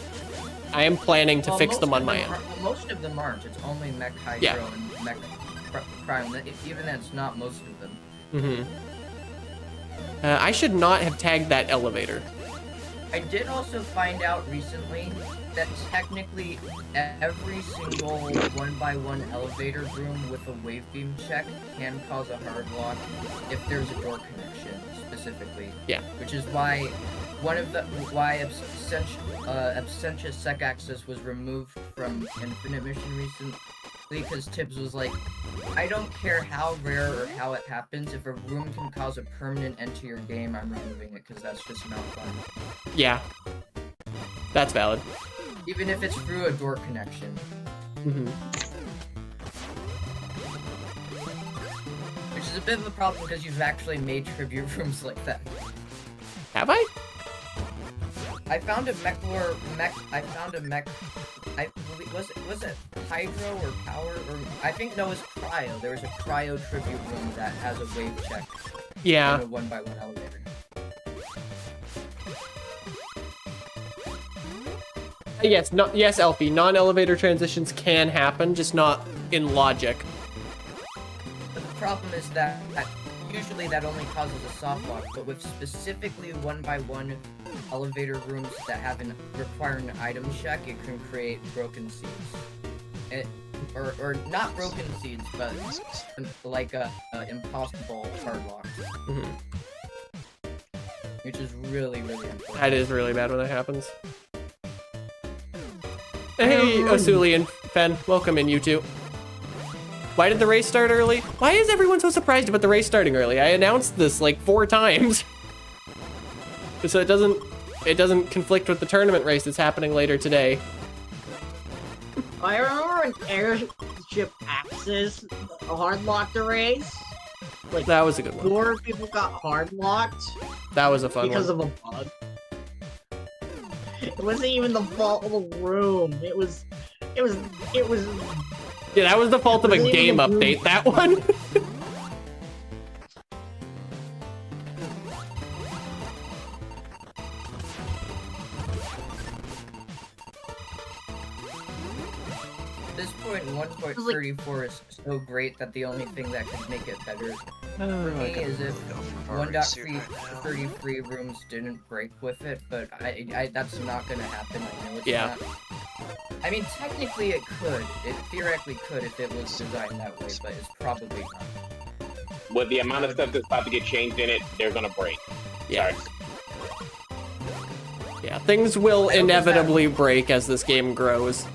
I am planning to Well, fix them most on of my end. Most of them aren't. It's only Mech Hydro Yeah. and Mech Prime. Even that's not most of them. Mm-hmm. I should not have tagged that elevator. I did also find out recently that technically every single 1x1 elevator room with a wave beam check can cause a hard lock if there's a door connection specifically. Yeah. Which is why Absentia Sec Access was removed from Infinite Mission recently, because Tibbs was like, I don't care how rare or how it happens, if a room can cause a permanent end to your game, I'm removing it, because that's just not fun. Yeah. That's valid. Even if it's through a door connection. Mm-hmm. Which is a bit of a problem, because you've actually made tribute rooms like that. Have I? I found a mech, I was it hydro or power or I think no, it was cryo. There was a cryo tribute room that has a wave check. Yeah. And a 1x1 elevator. Yes, Elfie. Non-elevator transitions can happen, just not in logic. But the problem is that usually that only causes a soft lock, but with specifically 1x1 elevator rooms that require an item check, it can create broken seeds. Or not broken seeds, but like impossible hard locks. Mm-hmm. Which is really, really important. That is really bad when that happens. Hey, Osuli and Fen, welcome in, you two. Why did the race start early? Why is everyone so surprised about the race starting early? I announced this like 4 times. So it doesn't conflict with the tournament race that's happening later today. I remember when Airship Axis hard locked the race. Like That was a good one. 4 people got hard locked That was a fun because one. of a bug. It wasn't even the fault of the room. It was. Yeah, that was the fault of a game update, that one. At this point, 1.34 is so great that the only thing that could make it better for me is if 1.33 rooms didn't break with it, but I that's not gonna happen. I know it's Yeah. not. I mean, technically it could. It theoretically could if it was designed that way, but it's probably not. With the amount of stuff that's about to get changed in it, they're gonna break. Yeah. Sorry. Yeah, things will inevitably break as this game grows.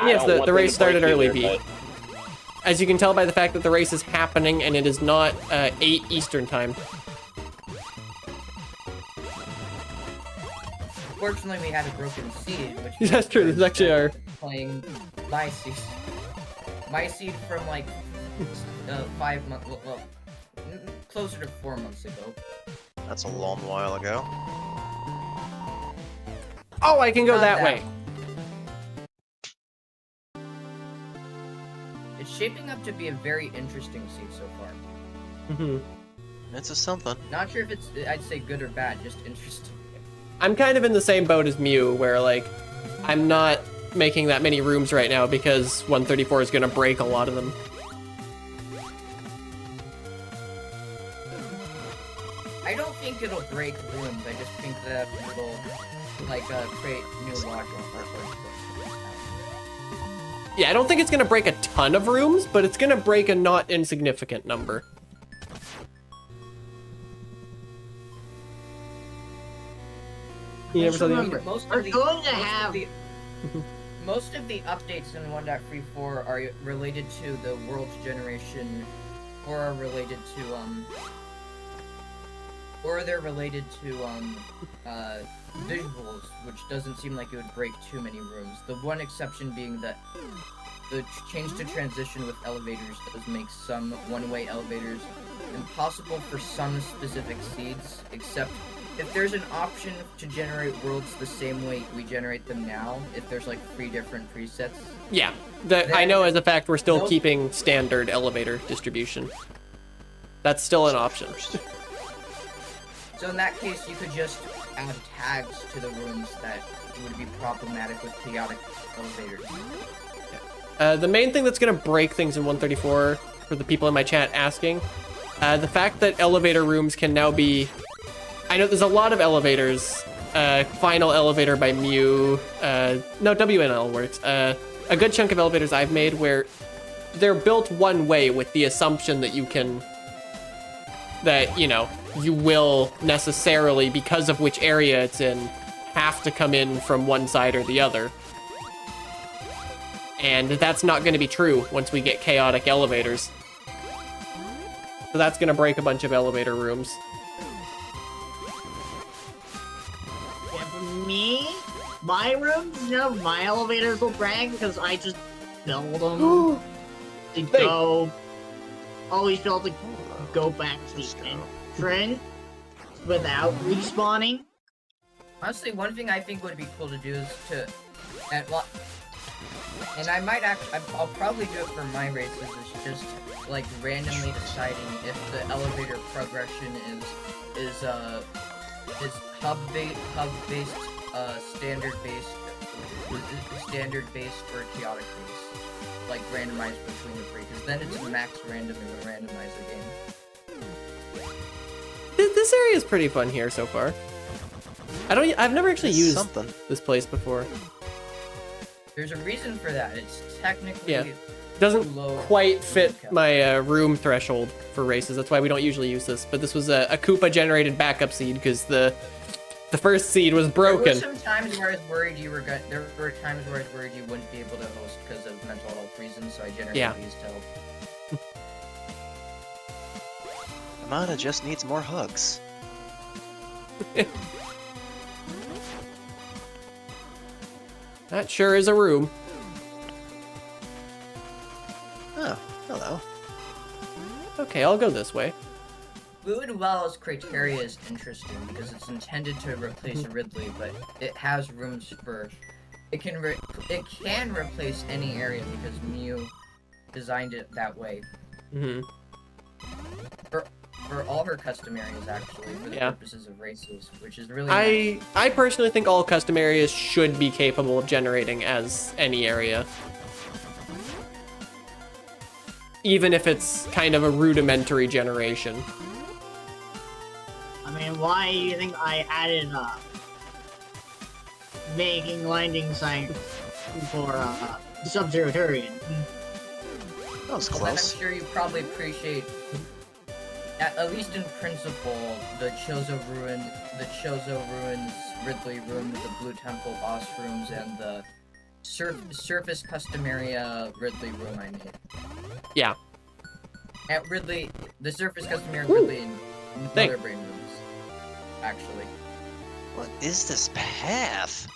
I Yes, don't the want them race to break started early, either, B. but- As you can tell by the fact that the race is happening and it is not 8 Eastern time. Fortunately, we had a broken seed, which That's true, this is actually our... playing my seed. My seed from like 5 months, well, closer to 4 months ago. That's a long while ago. Oh, I can go Not that that way. It's shaping up to be a very interesting seed so far. Hmm. It's a something. Not sure if it's, I'd say good or bad, just interesting. I'm kind of in the same boat as Mew, where like, I'm not making that many rooms right now because 134 is gonna break a lot of them. I don't think it'll break rooms, I just think that it'll, like, create new logic. Yeah, I don't think it's gonna break a ton of rooms, but it's gonna break a not insignificant number. You never saw the remember, Most we're of the, going to most of have- the- most of the updates in 1.34 are related to the world generation, or are related to, or they're related to, visuals, which doesn't seem like it would break too many rooms. The one exception being that the change to transition with elevators does make some one-way elevators impossible for some specific seeds, except if there's an option to generate worlds the same way we generate them now, if there's like 3 different presets. Yeah, I know as a fact we're still keeping standard elevator distribution. That's still an option. So in that case, you could just add tags to the rooms that would be problematic with chaotic elevators. The main thing that's gonna break things in 134, for the people in my chat asking, the fact that elevator rooms can now be... I know there's a lot of elevators, Final Elevator by Mew, no, WNL works, a good chunk of elevators I've made where they're built one way with the assumption that you can, that, you know, you will necessarily, because of which area it's in, have to come in from one side or the other. And that's not going to be true once we get chaotic elevators. So that's going to break a bunch of elevator rooms. Yeah, for me, my rooms, you know, my elevators will break because I just build them to go. Always be able to go back to the entrance without respawning. Honestly, one thing I think would be cool to do is to, and I might I'll probably do it for my races. Is just like randomly deciding if the elevator progression is hub based, standard based, or chaotic based. Like randomized between the three, because then it's max random and would randomize the game. This area is pretty fun here so far. I've never actually It's used something. this place before. There's a reason for that. It's technically Doesn't low quite fit cap. my room threshold for races. That's why we don't usually use this. But this was a Koopa generated backup seed because the first seed was broken. There were some times where I was worried there were times where I was worried you wouldn't be able to host because of mental health reasons, so I generated these to help. Amada just needs more hugs. That sure is a room. Oh, hello. Okay, I'll go this way. Fluid Well's criteria is interesting because it's intended to replace Ridley, but it has rooms for it can replace any area because Mew designed it that way. Mm-hmm. For all her custom areas, actually, for the purposes of races, which is really nice. I personally think all custom areas should be capable of generating as any area. Even if it's kind of a rudimentary generation. I mean, why do you think I added making landing site for Sub-Zero Turian? That was Well, then close. I'm sure you probably appreciate, at least in principle, the Chozo Ruins Ridley room, the Blue Temple boss rooms, and the surface custom area Ridley room I made. Yeah. At Ridley, the surface custom area Ridley and Thanks. Mother Brain rooms, actually. What is this path?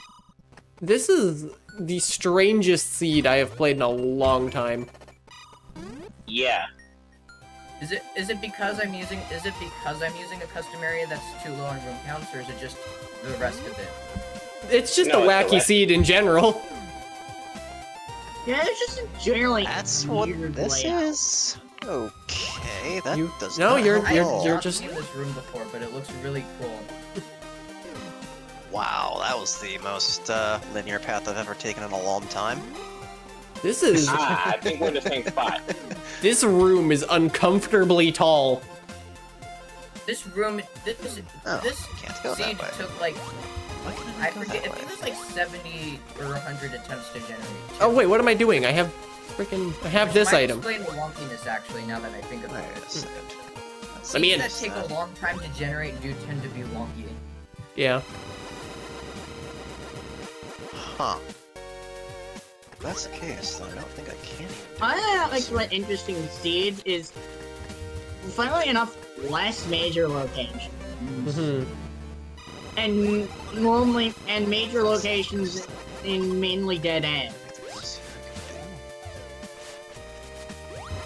This is the strangest seed I have played in a long time. Yeah. Is it because I'm using a custom area that's too low on room counts, or is it just the rest of it? It's just No, a it's the wacky rest. seed in general. Yeah, it's just a generally That's what weird this layout. is? Okay, that You- does no, not you're- help. you're I've just- seen this room before, but it looks really cool. Wow, that was the most linear path I've ever taken in a long time. This is I think we're in the same spot. this room is uncomfortably tall. This room, this Oh, this can't go that siege way. took like Why can't I go forget. that I think way? it was like 70 or 100 attempts to generate. Oh wait, what am I doing? I have this might item. Explain the wonkiness actually. Now that I think about Wait it, a second. Let me in. Sieges that take a long time to generate do tend to be wonky. Yeah. Huh. If that's the case, then I don't think I can even do I this. like what interesting seed is, funnily enough, less major locations. Hmm. And normally, and major locations in mainly dead end.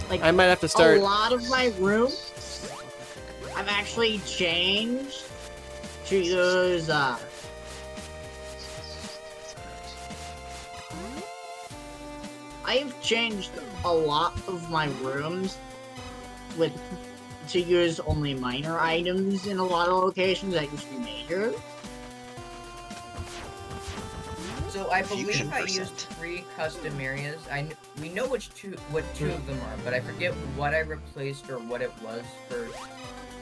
Like, I might have to a start. lot of my rooms, I've actually changed to use, I've changed a lot of my rooms to use only minor items in a lot of locations that used to be major. So I Fusion believe I used percent. 3 custom areas. We know what two of them are, but I forget what I replaced or what it was for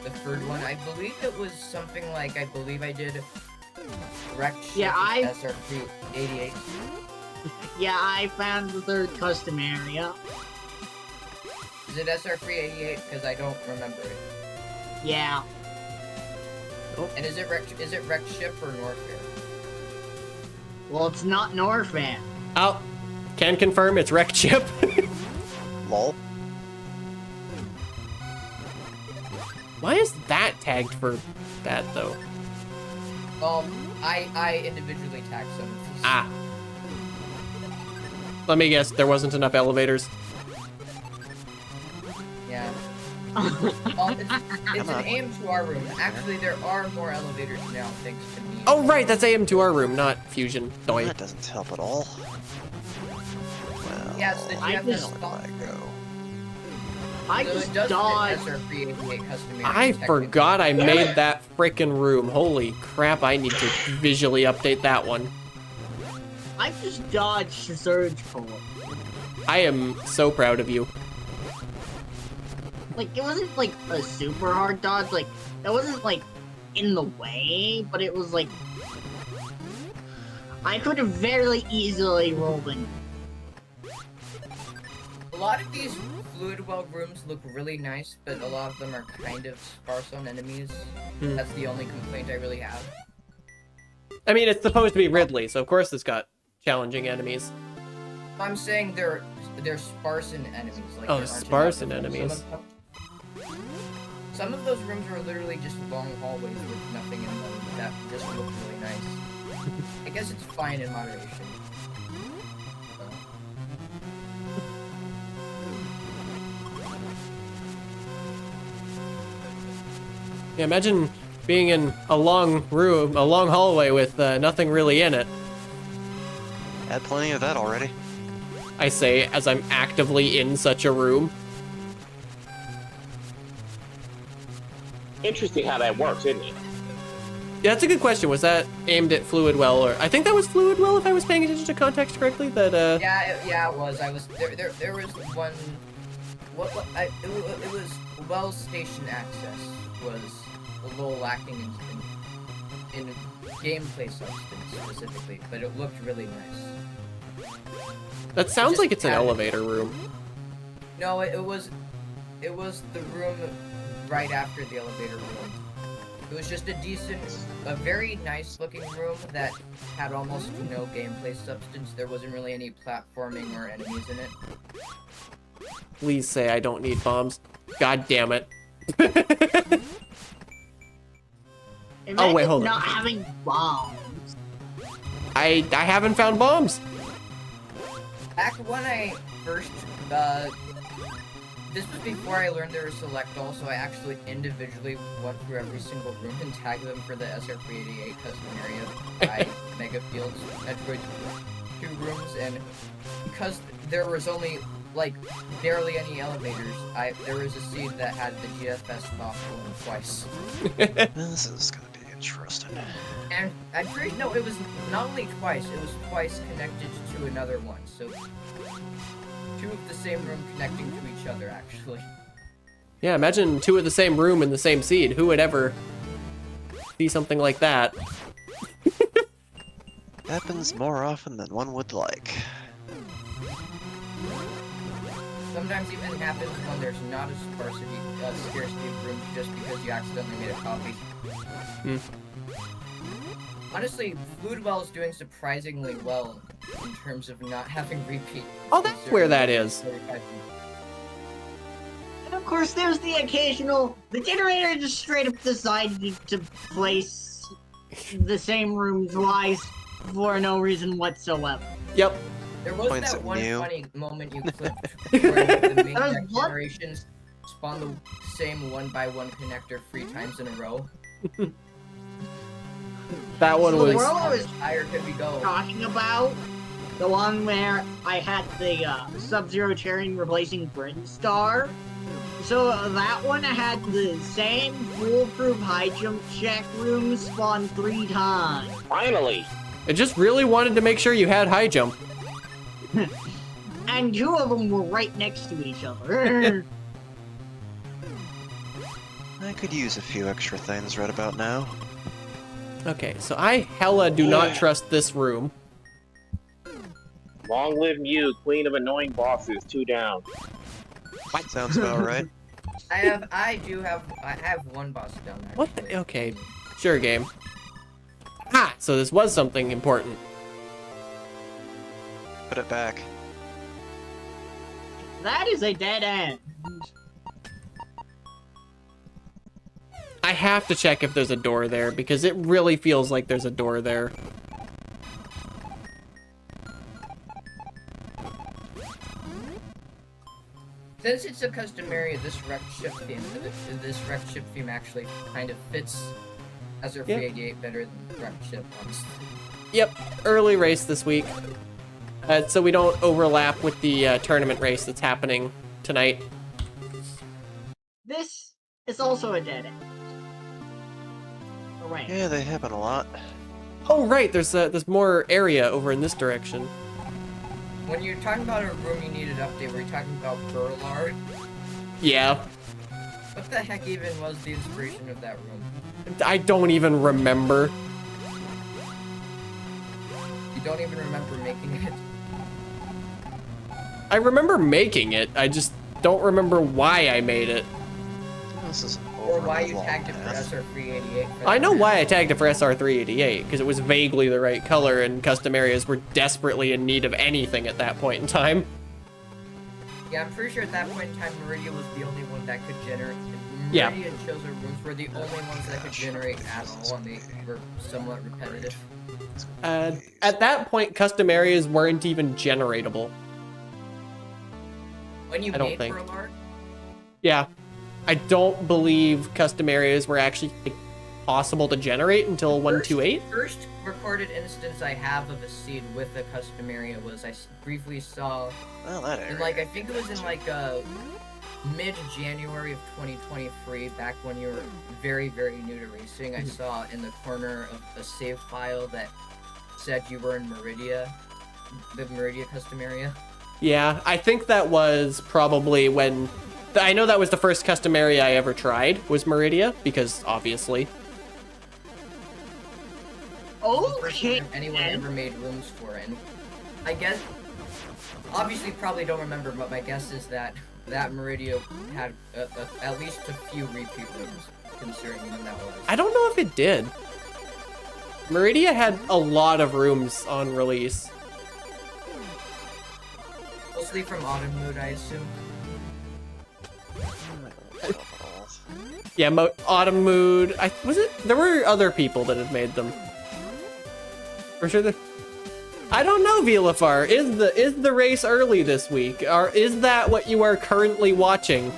the third one. I believe it was something like I did Wreck Ship Yeah, SRP 88. Yeah, I found the third custom area. Is it SR3 88? Because I don't remember it. Yeah. And is it Wreck Ship or Norfair? Well, it's not Norfan. Oh, can confirm it's Wreck Chip. Lol. Why is that tagged for that though? I individually tagged some of these. Ah. Let me guess, there wasn't enough elevators. Yeah. It's an AM2R room. Actually, there are more elevators now, thanks to me. Oh, right, that's AM2R room, not Fusion. Doi. That doesn't help at all. Well, Yeah, it's the I GFS just- spot. I So just it does dodged. fit SR388 custom area, I technically. forgot I made that frickin' room. Holy crap, I need to visually update that one. I just dodged the surge pole. I am so proud of you. Like, it wasn't like a super hard dodge. Like, it wasn't like in the way, but it was like I could have very easily rolled in. A lot of these fluid well rooms look really nice, but a lot of them are kind of sparse on enemies. Hmm. That's the only complaint I really have. I mean, it's supposed to be Ridley, so of course it's got challenging enemies. I'm saying they're sparse in enemies. Like, Oh, there aren't sparse in enough of them. enemies. Some of those rooms are literally just long hallways with nothing in them that just look really nice. I guess it's fine in moderation. Yeah, imagine being in a long room, a long hallway with nothing really in it. Had plenty of that already. I say as I'm actively in such a room. Interesting how that works, isn't it? Yeah, that's a good question. Was that aimed at Fluid Well, or I think that was Fluid Well if I was paying attention to context correctly. That Yeah, it was. I was there was one. It was well station access was a little lacking in gameplay substance specifically, but it looked really nice. that sounds just like it's an added- elevator room. No, it was the room right after the elevator room. It was just a very nice looking room that had almost no gameplay substance. There wasn't really any platforming or enemies in it. Please say I don't need bombs. God damn it. Oh, wait, hold on. Not having bombs. I haven't found bombs. Back when I first, this was before I learned there was select all, so I actually individually went through every single room and tagged them for the SR388 custom area by Mega Fields, Metroid 2 rooms, and because there was only, like, barely any elevators, there was a seed that had the GFS off one twice. This is gonna be interesting. And I'm pretty, no, it was not only twice, it was twice connected to another one, so two of the same room connecting to each other, actually. Yeah, imagine two of the same room in the same seed. Who would ever see something like that? Happens more often than one would like. Sometimes even happens when there's not a scarcity of rooms just because you accidentally made a copy. Honestly, Fluid Well is doing surprisingly well in terms of not having repeat. Oh, that's where that is. And of course, there's the occasional. The generator just straight up decided to place the same room twice for no reason whatsoever. Yep. There was Points that at one Mew. funny moment you clipped where the main That was deck what? generations spawn the same 1x1 connector 3 times in a row. That one So was. we're all- How was- tired could we go? Talking about the one where I had the Sub-Zero Chariot replacing Brinstar. So that one had the same foolproof high jump check room spawn 3 times. Finally! It just really wanted to make sure you had high jump. And 2 of them were right next to each other. I could use a few extra things right about now. Okay, so I hella do not trust this room. Long live Mew, queen of annoying bosses, 2 down. Sounds about right. I have one boss down there. What the- okay. Sure, game. Ha! So this was something important. Put it back. That is a dead end. I have to check if there's a door there, because it really feels like there's a door there. Since it's a custom area, this wreck ship theme actually kind of fits as our 388 better than wreck ship ones. Yep, early race this week. So we don't overlap with the tournament race that's happening tonight. This is also a dead end. Oh, right. Yeah, they happen a lot. Oh right, there's more area over in this direction. When you're talking about a room you need an update, were you talking about Burlard? Yeah. What the heck even was the inspiration of that room? I don't even remember. You don't even remember making it? I remember making it, I just don't remember why I made it. This is Or why you tagged it for SR388? I know why I tagged it for SR388, because it was vaguely the right color and custom areas were desperately in need of anything at that point in time. Yeah, I'm pretty sure at that point in time, Meridia was the only one that could generate. Yeah. Meridia and Chozo rooms were the only ones that could generate at all, and they were somewhat repetitive. At that point, custom areas weren't even generatable. When you I don't made think. Burlard, Yeah. I don't believe custom areas were actually possible to generate until 128. First recorded instance I have of a seed with a custom area was I briefly saw Well, that area. in I think it was in mid-January of 2023, back when you were very, very new to racing. I saw in the corner of a save file that said you were in Meridia, the Meridia custom area. Yeah, I think that was probably when... I know that was the first custom area I ever tried, was Meridia, because obviously. Okay. Anyone ever made rooms for it. And I guess, obviously probably don't remember, but my guess is that Meridia had at least a few repeat rooms, considering when that was. I don't know if it did. Meridia had a lot of rooms on release. Mostly from Autumn Mood, I assume. Yeah, Autumn Mood. There were other people that had made them. For sure. I don't know, Vilafar. Is the race early this week? Or is that what you are currently watching?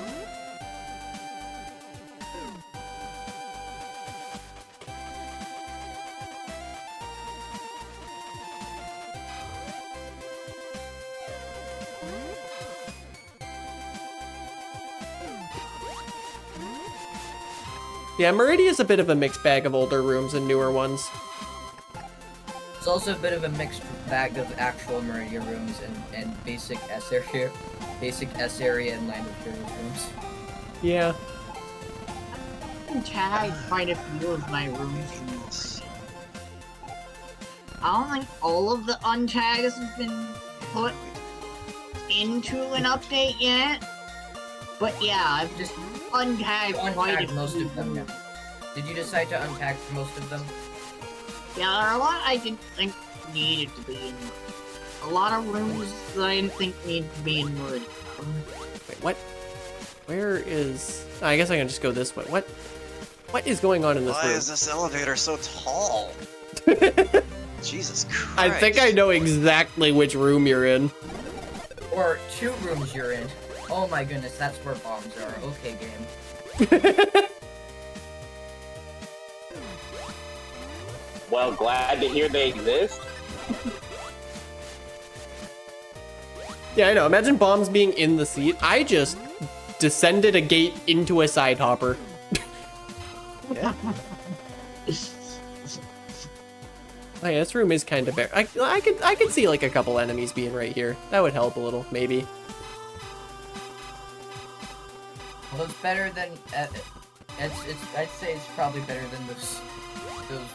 Yeah, Meridia's a bit of a mixed bag of older rooms and newer ones. It's also a bit of a mixed bag of actual Meridia rooms and basic S area and Land of Heroes rooms. Yeah. I can tag quite a few of my rooms. I don't think all of the untags have been put into an update yet. But yeah, I've just untagged quite a few. Most of them. Did you decide to untag most of them? Yeah, there are a lot I didn't think needed to be in. A lot of rooms that I didn't think needed to be in wood. Wait, what? Where is... I guess I can just go this way. What is going on in this Why room? is this elevator so tall? Jesus Christ. I think I know exactly which room you're in. Or two rooms you're in. Oh my goodness, that's where bombs are. Okay, game. Well, glad to hear they exist. Yeah, I know. Imagine bombs being in the seat. I just descended a gate into a side hopper. Yeah. Oh yeah, this room is kind of bare. I could see like a couple enemies being right here. That would help a little, maybe. Well, it's better than I'd say it's probably better than those rooms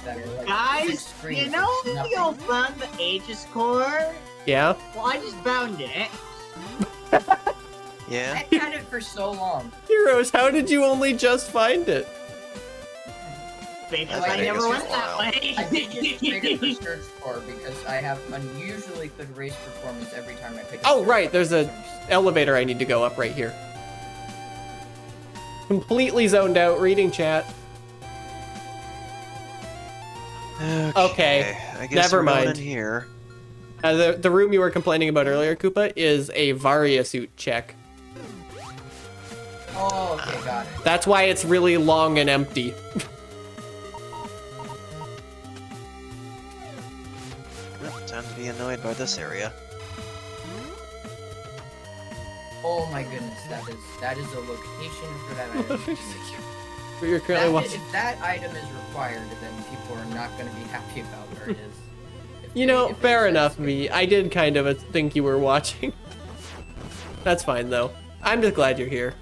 that are like Guys, 6 screens, you know nothing. you'll find the Aegis core? Yeah. Well, I just found it. Yeah. I had it for so long. Heroes, how did you only just find it? Because That's I the never biggest went that while. way. I think it's triggered the search core because I have unusually good race performance every time I pick up. Oh, search right, core there's a systems. elevator I need to go up right here. Completely zoned out, reading chat. Okay, I guess never we're going mind. in here. The room you were complaining about earlier, Koopa, is a Varia suit check. Oh, okay, got it. That's why it's really long and empty. Time to be annoyed by this area. Oh my goodness, that is a location for that item. But you're currently watching. If that item is required, then people are not going to be happy about where it is. You know, fair enough, me. I did kind of think you were watching. That's fine, though. I'm just glad you're here.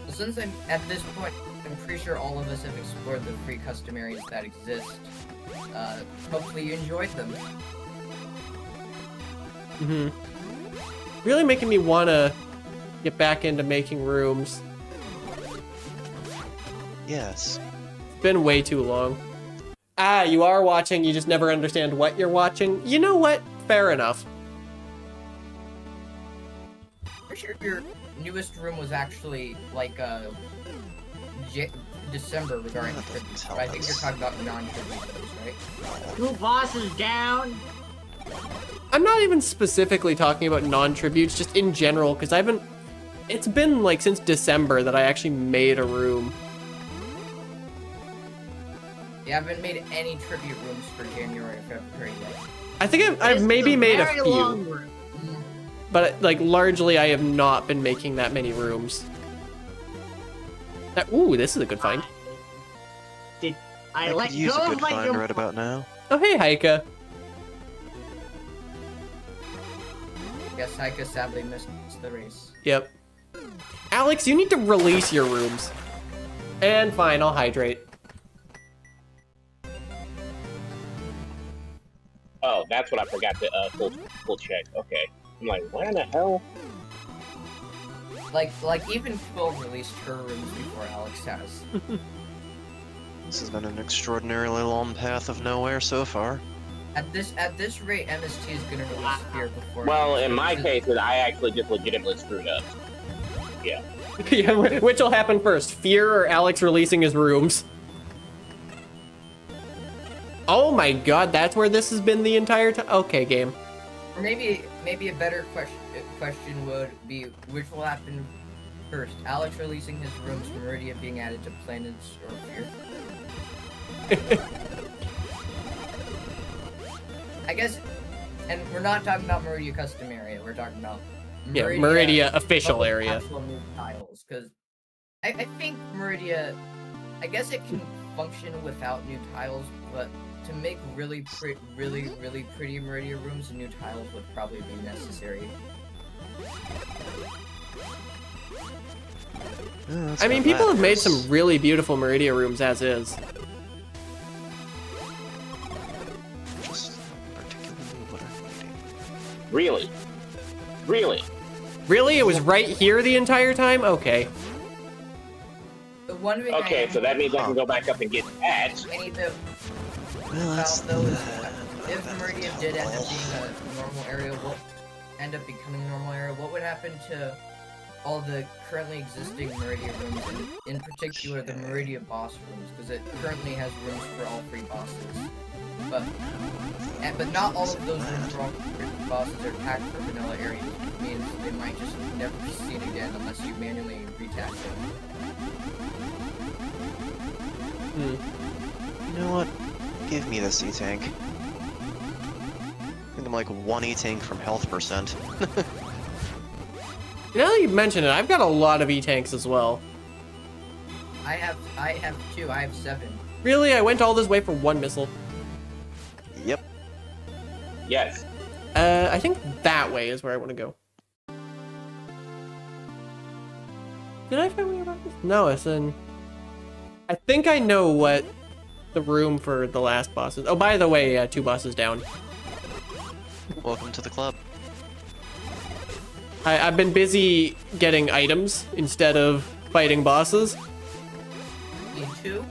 Well, since I'm at this point, I'm pretty sure all of us have explored the free custom areas that exist. Hopefully you enjoyed them. Really making me want to get back into making rooms. Yes. It's been way too long. Ah, you are watching, you just never understand what you're watching. You know what? Fair enough. Pretty sure your newest room was actually like December regarding tributes. But I think you're talking about non-tribute ones, right? 2 bosses down. I'm not even specifically talking about non-tributes, just in general, because it's been like since December that I actually made a room. You haven't made any tribute rooms for January or February yet. I think I've This maybe is made a very few, long room. but like largely I have not been making that many rooms. Ooh, this is a good find. I could let use go a of good my find right about now. Oh, hey, Heike. Guess Heike sadly missed the race. Yep. Alex, you need to release your rooms. And fine, I'll hydrate. Oh, that's what I forgot to full check. Okay. I'm like, where in the hell? Like even Quill released her rooms before Alex has. This has been an extraordinarily long path of nowhere so far. At this rate, MST is gonna release Fear before. Well, in my case, I actually just legitimately screwed up. Yeah. Yeah, which will happen first? Fear or Alex releasing his rooms? Oh my god, that's where this has been the entire time? Okay, game. Or maybe a better question would be, which will happen first? Alex releasing his rooms, Meridia being added to Planets, or Fear? I guess, and we're not talking about Meridia custom area, we're talking about Meridia official with area. actual new tiles, because I think Meridia, I guess it can function without new tiles, but to make really pretty Meridia rooms, new tiles would probably be necessary. I mean, people have made some really beautiful Meridia rooms as is. Really? Really? Really? It was right here the entire time? Okay. The one thing Okay, so that means I can go back up and get that. I need to Well, that's about though is if Meridia did end up being a normal area, what end up becoming a normal area, what would happen to all the currently existing Meridia rooms, in particular the Meridia boss rooms, because it currently has rooms for all 3 bosses. But not all of those rooms for all 3 bosses are tagged for vanilla areas, which means they might just never be seen again unless you manually retag them. You know what? Give me the C-Tank. I think I'm like 1 E-Tank from health percent. Now that you mention it, I've got a lot of E-Tanks as well. I have 2, I have 7. Really? I went all this way for 1 missile. Yep. Yes. I think that way is where I want to go. Did I find where about this? No, it's in... I think I know what the room for the last boss is. Oh, by the way, 2 bosses down. Welcome to the club. I've been busy getting items instead of fighting bosses. Me too,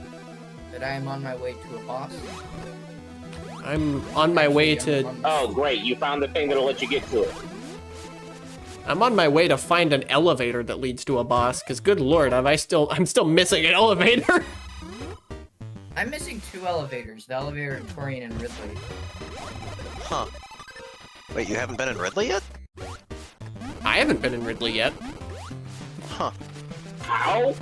that I am on my way to a boss. I'm on my way to... Oh, great. You found the thing that'll let you get to it. I'm on my way to find an elevator that leads to a boss, because good lord, I'm still missing an elevator. I'm missing 2 elevators, the elevator at Torian and Ridley. Huh. Wait, you haven't been in Ridley yet? I haven't been in Ridley yet. Huh. How?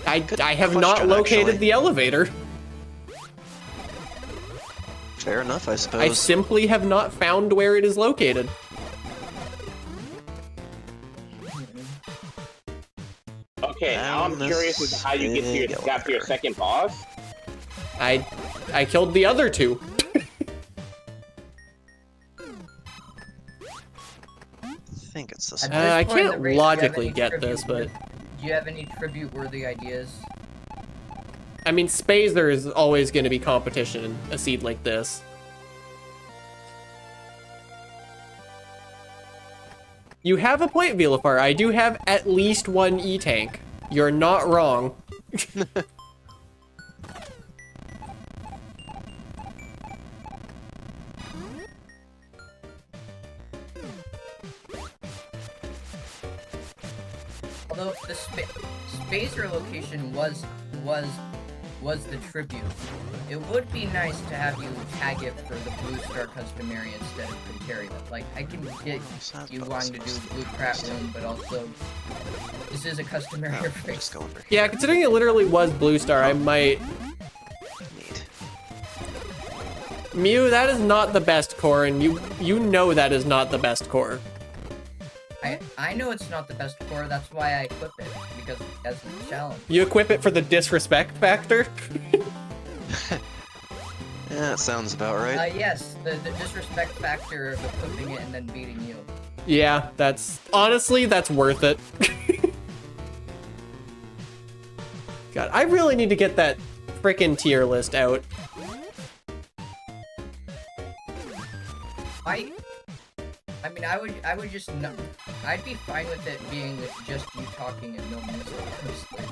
I have question, not located actually. the elevator. Fair enough, I suppose. I simply have not found where it is located. Okay, now I'm curious as to how you got to your second boss. I killed the other 2. I think it's this At one. this I point in can't the race, do you have logically any get this, tribute- but Do you have any tribute-worthy ideas? I mean, Spazer is always going to be competition in a seed like this. You have a point, Vilifar. I do have at least 1 E-Tank. You're not wrong. Although if the Spacer location was the tribute, it would be nice to have you tag it for the Blue Star custom area instead of Quinteria. Like, I can get you wanting to do Blue Crap Room, but also this is a custom area Oh, for just go over here. Yeah, considering it literally was Blue Star, I might... Neat. Mew, that is not the best core, and you know that is not the best core. I know it's not the best core, that's why I equip it, because as a challenge. You equip it for the disrespect factor? Yeah, that sounds about right. Yes, the disrespect factor of equipping it and then beating you. Yeah, honestly, that's worth it. God, I really need to get that frickin' tier list out. I mean, I would just not. I'd be fine with it being just you talking and no music, honestly.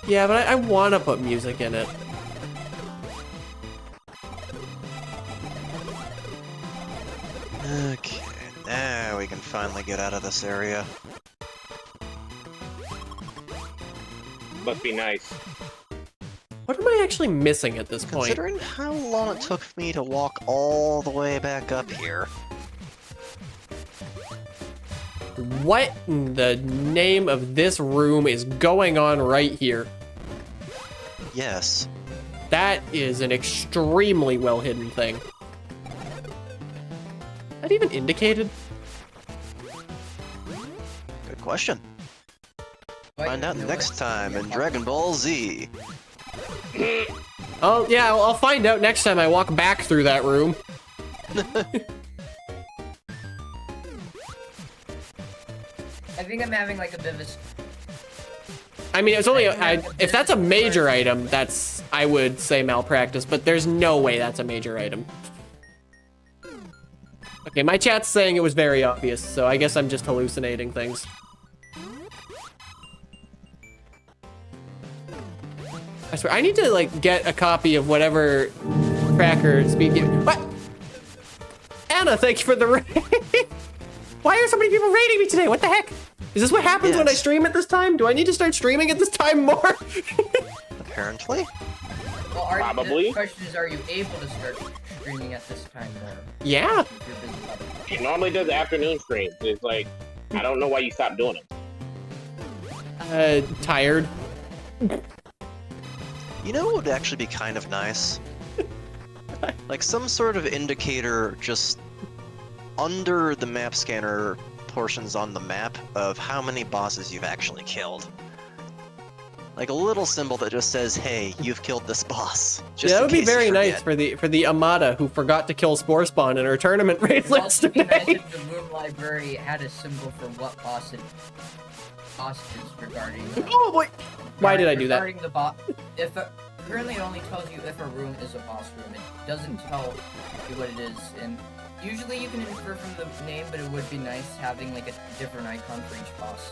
Yeah, but I want to put music in it. Okay, now we can finally get out of this area. Must be nice. What am I actually missing at this point? Considering how long it took me to walk all the way back up here. What in the name of this room is going on right here? Yes. That is an extremely well hidden thing. That even indicated? Good question. But Find out you know next what? time in Yeah, Dragon Ball Z. Oh, yeah, I'll find out next time I walk back through that room. I think I'm having like a bit of a. I mean, it's only if that's a major item, that's I would say malpractice, but there's no way that's a major item. Okay, my chat's saying it was very obvious, so I guess I'm just hallucinating things. I swear, I need to like get a copy of whatever tracker speaking. What? Anna, thank you for the raid. Why are so many people raiding me today? What the heck? Is this what happens when I Yes. stream at this time? Do I need to start streaming at this time more? Apparently. Well, Probably. The question is, are you able to start streaming at this time more? Yeah. If you're busy about it? He normally does afternoon streams. It's like, I don't know why you stopped doing them. Tired. You know what would actually be kind of nice? Like some sort of indicator just under the map scanner portions on the map of how many bosses you've actually killed. Like a little symbol that just says, hey, you've killed this boss. Just Yeah, that in would be case you very nice forget. for the Amada who forgot to kill Spore Spawn in her tournament raid It would list also be nice today. if the room library had a symbol for what boss it is regarding. Oh boy. Why did I do that? Regarding the boss, currently it only tells you if a room is a boss room. It doesn't tell you what it is, and usually you can infer from the name, but it would be nice having like a different icon for each boss.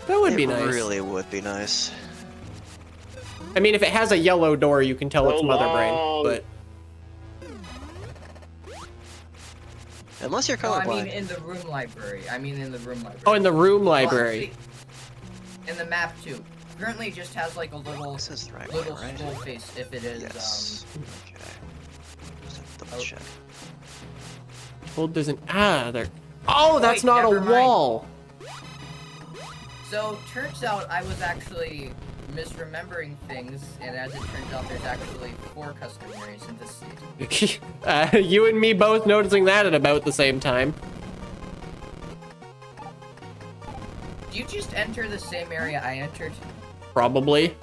That would be It nice. really would be nice. I mean, if it has a yellow door, you can tell it's So Mother Brain, long. but Unless you're No, I colorblind. mean in the room library. oh, in the room Well, library. actually, in the map too. currently it just has like a little This is the right little way, right? skull face if it is. Yes. Okay. Just have to double check. Told there's an there. Oh, that's Wait, not a never mind. wall. So turns out I was actually misremembering things, and as it turns out, there's actually 4 custom areas in this seed. You and me both noticing that at about the same time. Do you just enter the same area I entered? Probably.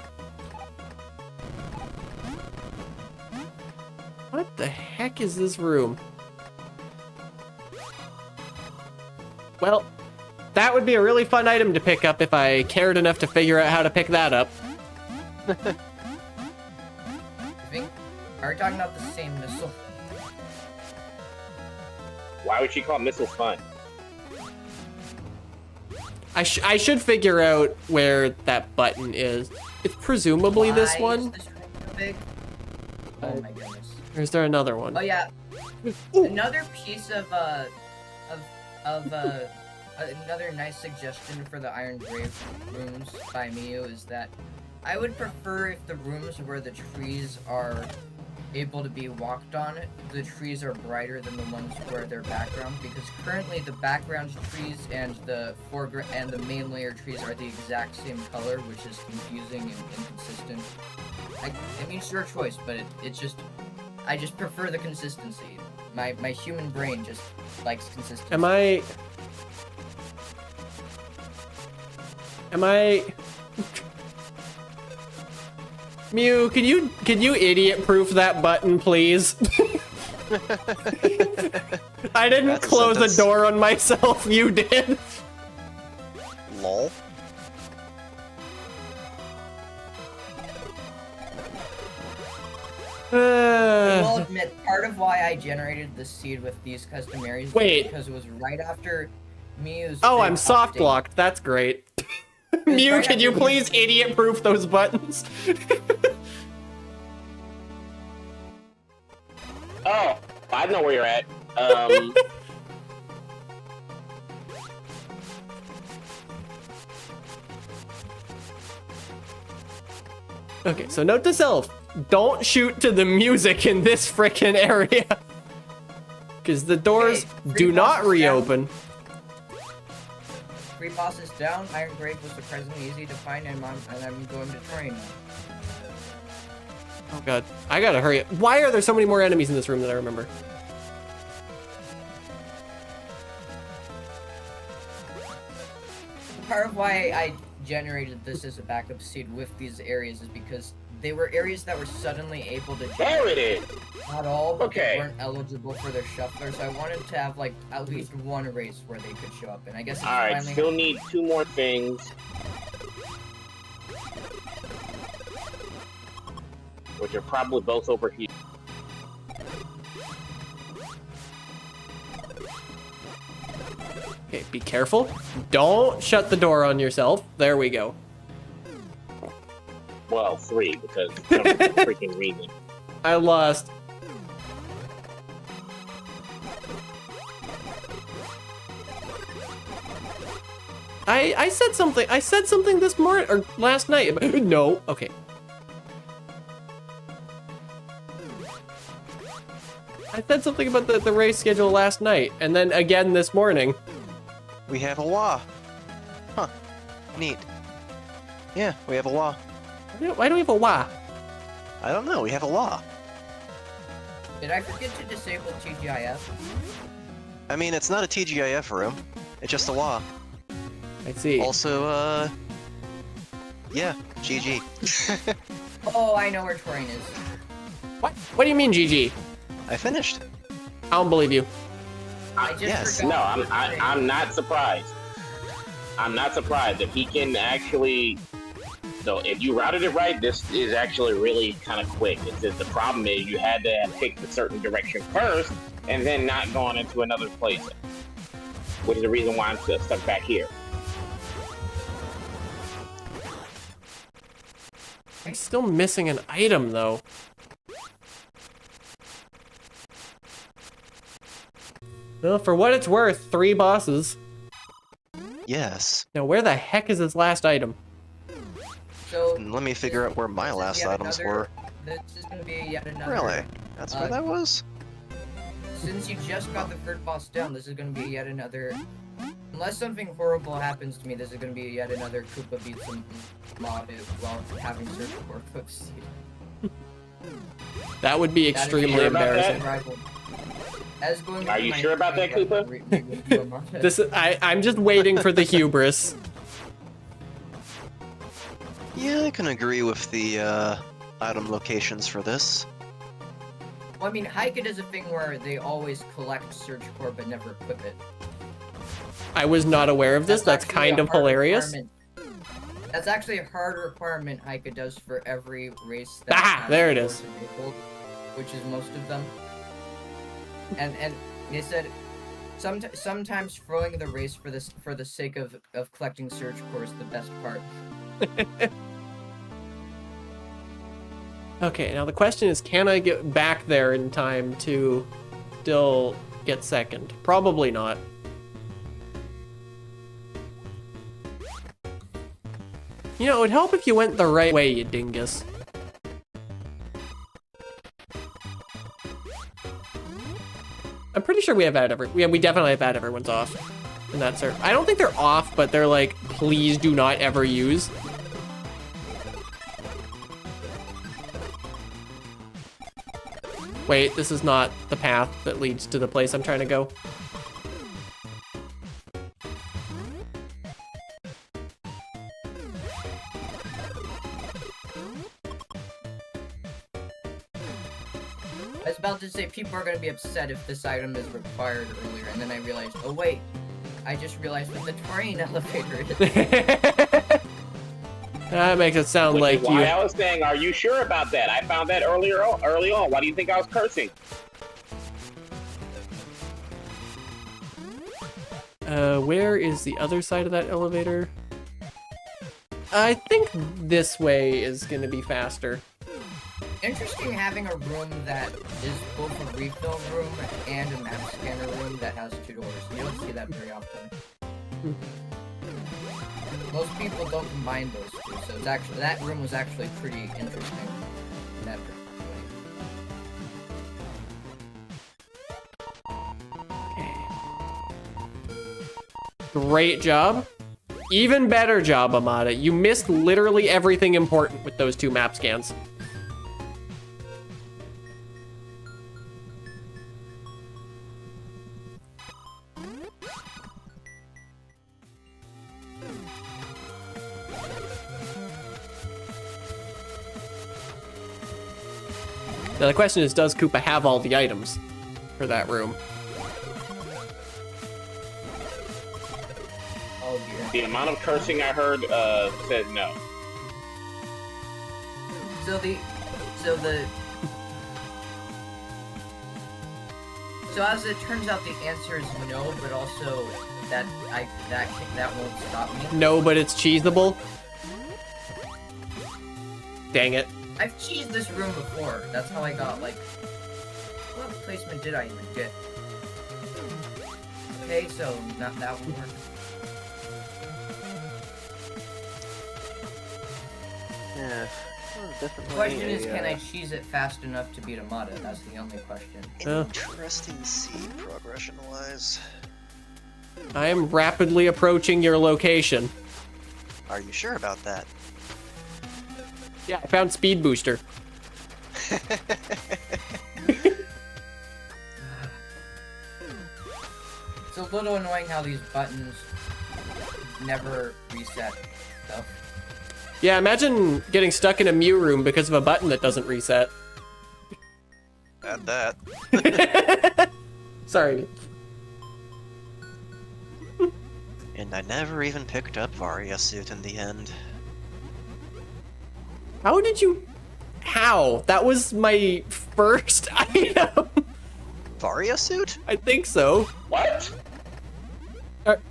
What the heck is this room? Well, that would be a really fun item to pick up if I cared enough to figure out how to pick that up. I think. Are we talking about the same missile? Why would she call missiles fun? I should figure out where that button is. It's presumably this Why one. is this room so big? Oh my goodness. Or is there another one? Oh yeah. Another piece of another nice suggestion for the Iron Grave rooms by Miyu is that I would prefer if the rooms where the trees are able to be walked on, the trees are brighter than the ones where they're background, because currently the background trees and the foreground and the main layer trees are the exact same color, which is confusing and inconsistent. I mean, it's your choice, but I just prefer the consistency. My human brain just likes consistency. Am I? Mew, can you idiot proof that button, please? I didn't That's a close the sentence. door on myself, you did. Lol. I will admit, part of why I generated the seed with these custom areas Wait. was because it was right after Miyu's Oh, big I'm soft update. locked. That's great. Mew, right can you after please idiot proof those buttons? Oh, I know where you're at. Okay, so note to self, don't shoot to the music in this frickin' area. Because the doors Hey, do free not bosses reopen. 3 bosses down, Iron Grave was surprisingly easy to find, and I'm going to train. Oh god, I gotta hurry up. Why are there so many more enemies in this room than I remember? Part of why I generated this as a backup seed with these areas is because they were areas that were suddenly able to There it is. Not all, but Okay. they weren't eligible for their shuffler, so I wanted to have like at least one race where they could show up, and I guess it's Alright, finally still need 2 more things. Which are probably both over here. Okay, be careful. Don't shut the door on yourself. There we go. Well, 3, because for some freaking reason. I lost. I said something. I said something this morning or last night. No. Okay. I said something about the race schedule last night, and then again this morning. We have a law. Huh. Neat. Yeah, we have a law. Why do we have a wah? I don't know, we have a law. Did I forget to disable TGIF? I mean, it's not a TGIF room. It's just a law. I see. Also, yeah, GG. Oh, I know where Torian is. What? What do you mean, GG? I finished. I don't believe you. I just Yes. forgot. No, I'm not surprised. I'm not surprised if he can actually. So if you routed it right, this is actually really kind of quick. It's just the problem is you had to have picked a certain direction first, and then not gone into another place, which is the reason why I'm stuck back here. I'm still missing an item though. Well, for what it's worth, 3 bosses. Yes. Now, where the heck is this last item? So And let me figure out where my this is last yet items another- were. This is gonna be yet another. Really? That's where that was? Since you just got the third boss down, this is gonna be yet another. Unless something horrible happens to me, this is gonna be yet another Koopa beats some mod while having search for Koops. That would be extremely sure about that? embarrassing. As going Are with you my sure about that, rival, Koopa? This I'm just waiting for the hubris. Yeah, I can agree with the item locations for this. Well, I mean, Haika does a thing where they always collect Search Core but never equip it. I was not aware of this. That's actually kind a of hard hilarious. requirement. That's actually a hard requirement Haika does for every race that Ah, has there it cores is. enabled, which is most of them. And they said sometimes throwing the race for the sake of collecting Search Core is the best part. Okay, now the question is, can I get back there in time to still get second? Probably not. You know, it would help if you went the right way, you dingus. I'm pretty sure we have had we definitely have had everyone's off. And that's our, I don't think they're off, but they're like, please do not ever use. Wait, this is not the path that leads to the place I'm trying to go. I was about to say people are going to be upset if this item is required earlier, and then I realized, oh wait, I just realized what the train elevator is. That makes it sound Which like is why you. I was saying, are you sure about that? I found that early on. Why do you think I was cursing? Where is the other side of that elevator? I think this way is gonna be faster. Interesting having a room that is both a refill room and a map scanner room that has two doors. You don't see that very often. Most people don't combine those two, so it's actually that room was actually pretty interesting. In that Great job. Even better job, Amada. You missed literally everything important with those two map scans. Now the question is, does Koopa have all the items for that room? Oh dear. The amount of cursing I heard said no. So as it turns out, the answer is no, but also that won't stop me. No, but it's cheesable. Dang it. I've cheesed this room before. That's how I got like. What placement did I even get? Okay, so not that one worked. Yeah. The question is, can I cheese it fast enough to beat Amada? That's the only question. Interesting seed progression-wise. I am rapidly approaching your location. Are you sure about that? Yeah, I found Speed Booster. It's a little annoying how these buttons never reset stuff. Yeah, imagine getting stuck in a Mew room because of a button that doesn't reset. Add that. Sorry. And I never even picked up Varia suit in the end. How did you... How? That was my first item. Varia suit? I think so. What?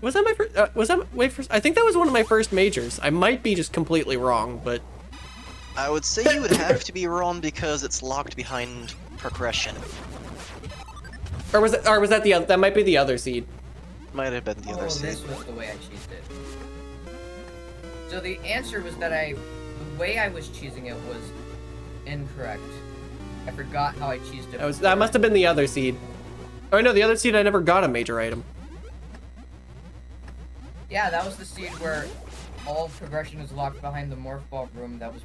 Was that my first... was that my first... I think that was one of my first majors. I might be just completely wrong, but... I would say you would have to be wrong because it's locked behind progression. Or was that the other... That might be the other seed. Might have been the other Oh, seed. this was the way I cheesed it. So the answer was that I the way I was cheesing it was incorrect. I forgot how I cheesed it. That must have been the other seed. Oh no, the other seed I never got a major item. Yeah, that was the seed where all progression is locked behind the morph ball room. That was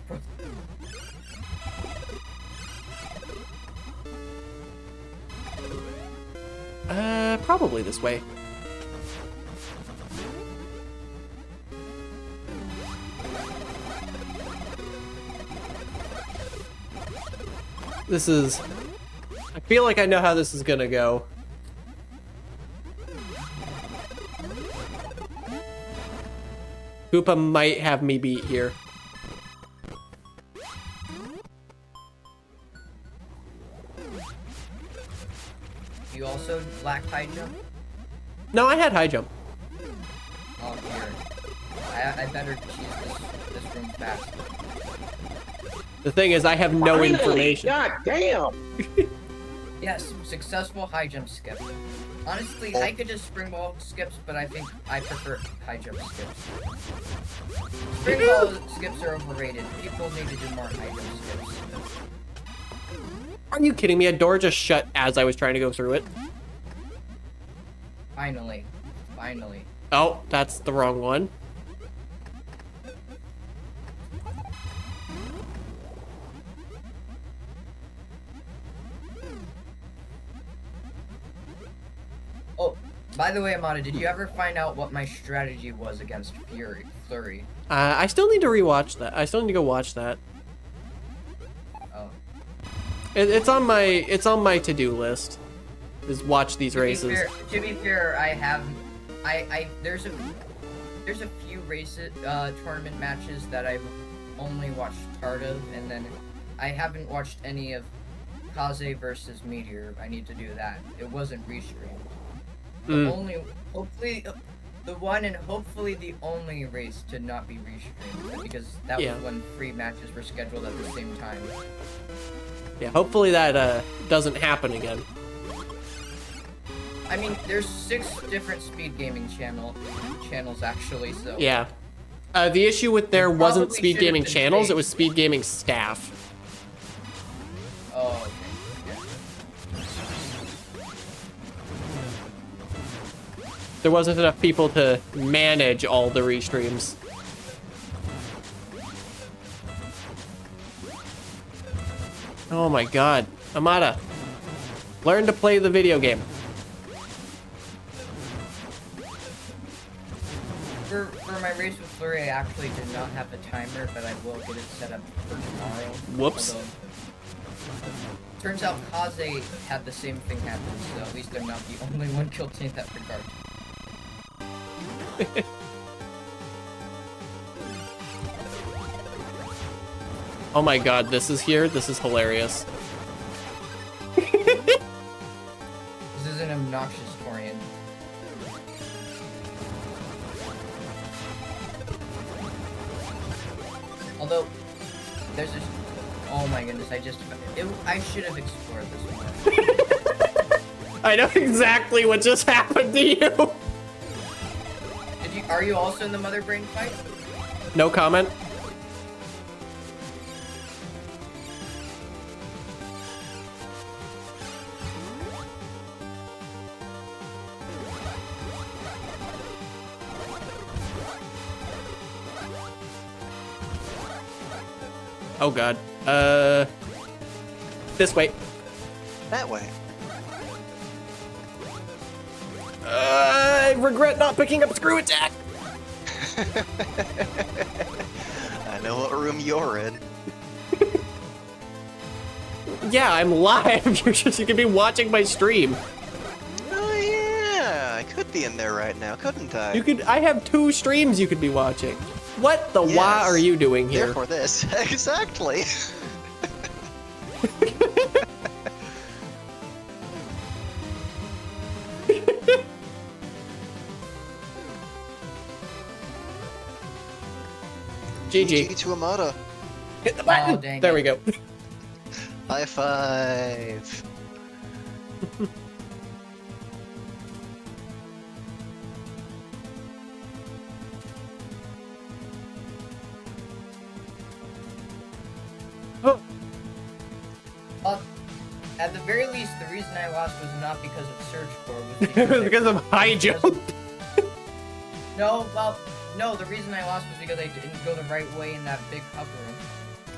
Probably this way. This is... I feel like I know how this is gonna go. Koopa might have me beat here. You also lack high jump? No, I had high jump. Oh dear. I better cheese this room fast. The thing is, I have no Finally! information. God damn! Yes, successful high jump skip. Honestly, I could just spring ball skips, but I think I prefer high jump skips. Spring ball skips are overrated. People need to do more high jump skips. Are you kidding me? A door just shut as I was trying to go through it. Finally. Finally. Oh, that's the wrong one. Oh, by the way, Amada, did you ever find out what my strategy was against Flurry? I still need to rewatch that. I still need to go watch that. Oh. It's on my to-do list. Is watch these races. To be fair, there's a few races, tournament matches that I've only watched part of, and then I haven't watched any of Kaze versus Meteor. I need to do that. It wasn't restreamed. The one and hopefully the only race to not be restreamed, because that was when 3 matches were scheduled at the same time. Yeah, hopefully that doesn't happen again. I mean, there's 6 different speed gaming channels actually, so... Yeah. The issue with there wasn't probably speed should have gaming been channels, changed. it was speed gaming staff. Oh, okay. There wasn't enough people to manage all the restreams. Oh my god. Amada, learn to play the video game. For my race with Flurry, I actually did not have a timer, but I will get it set up for tomorrow. Whoops. Although, turns out Kaze had the same thing happen, so at least I'm not the only one guilty in that regard. Oh my god, this is here? This is hilarious. This is an obnoxious Torian. Although, there's this... Oh my goodness, I should have explored this more. I know exactly what just happened to you. Are you also in the Mother Brain fight? No comment. Oh god. This way. That way. I regret not picking up Screw Attack. I know what room you're in. Yeah, I'm live. You could be watching my stream. Oh yeah, I could be in there right now, couldn't I? You could. I have 2 streams you could be watching. What the Yes. why are you doing here? Therefore this. Exactly. GG. to Amada. Hit the button. Oh, dang There it. we go. High five. the very least, the reason I lost was not because of Surge Core, was It because, was because of high jump. No, well, no, the reason I lost was because I didn't go the right way in that big hub room.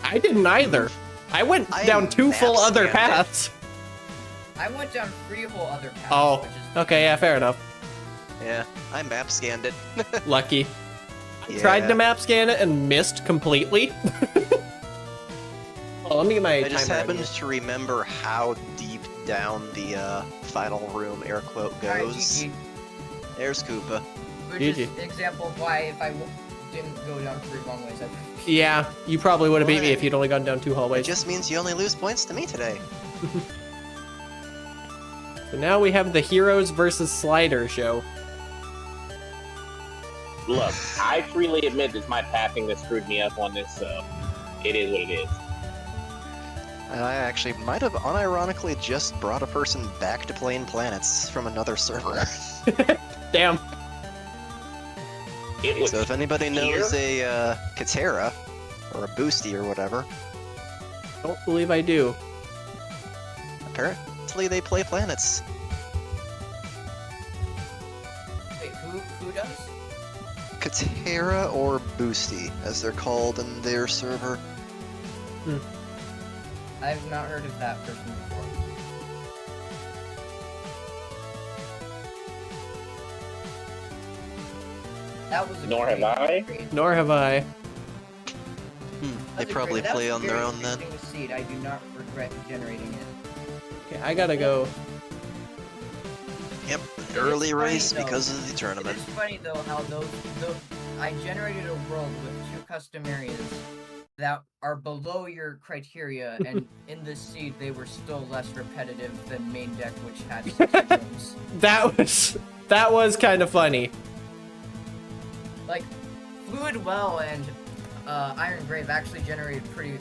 I didn't either. I went down 2 full other map scanned it. paths. I went down 3 whole other paths, Oh, which is okay, yeah, fair enough. Yeah, I map scanned it. Lucky. I Yeah. tried to map scan it and missed completely. Oh, let me get my I just timer happened ready. to remember how deep down the final room air quote Alright, goes. GG. There's Koopa. Which is GG. an example of why if I didn't go down 3 wrong ways, I'd... Yeah, you probably would have beat me Why? if you'd only gone down 2 It hallways. just means you only lose points to me today. So now we have the Heroes versus Slider show. Look, I freely admit it's my pathing that screwed me up on this, so it is what it is. I actually might have unironically just brought a person back to playing Planets from another server. Damn. It was So if anybody here? knows a Katera, or a Boosty or whatever, Don't believe I do. apparently they play Planets. Wait, who does? Katera or Boosty, as they're called in their server. I've not heard of that person before. That was a Nor great have I. upgrade. Nor have I. They That was a probably great- that play was a on their very own then. interesting seed. I do not regret generating it. Okay, I gotta go. Yep, It early is funny, race though. because of the It tournament. is funny though how those I generated a world with 2 custom areas that are below your criteria, and in this seed they were still less repetitive than main deck, which had 60 rooms. That was kind of funny. Like Fluid Well and Iron Grave actually generated pretty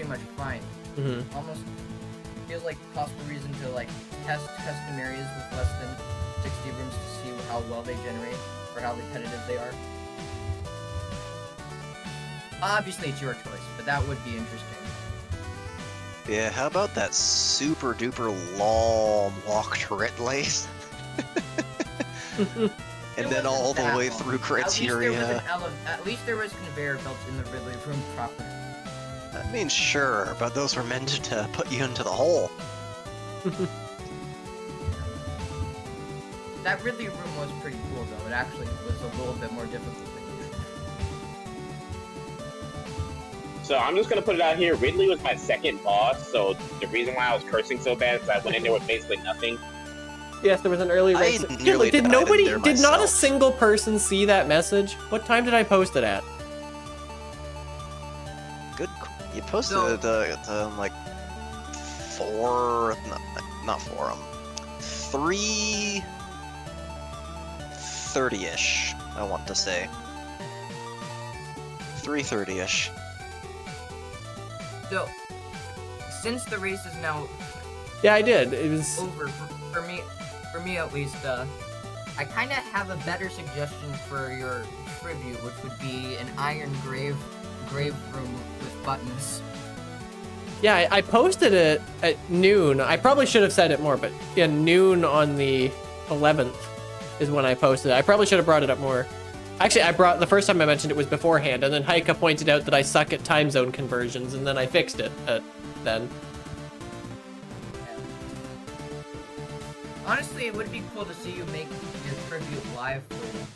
much fine. hmm Almost feels like a possible reason to like test custom areas with less than 60 rooms to see how well they generate or how repetitive they are. Obviously it's your choice, but that would be interesting. Yeah, how about that super duper long walk to Red Lace? And It then wasn't all the that way long. through At least there was criteria. at least there was conveyor belts in the Ridley room proper. I mean, sure, but those were meant to put you into the hole. That Ridley room was pretty cool though. It actually was a little bit more difficult than usual. So I'm just gonna put it out here. Ridley was my second boss, so the reason why I was cursing so bad is I went in there with basically nothing. Yes, there was an early I race. nearly Did died nobody? in there Did not a myself. single person see that message? What time did I post it at? Good. You posted So- the like 4, not 4, 3:30ish. I want to say 3:30ish. So since the race is now Yeah, I did. It was. over for me at least, I kind of have a better suggestion for your tribute, which would be an Iron Grave room with buttons. Yeah, I posted it at noon. I probably should have said it more, but yeah, noon on the 11th is when I posted it. I probably should have brought it up more. Actually, the first time I mentioned it was beforehand, and then Haika pointed out that I suck at time zone conversions, and then I fixed it then. Honestly, it would be cool to see you make your tribute live for once.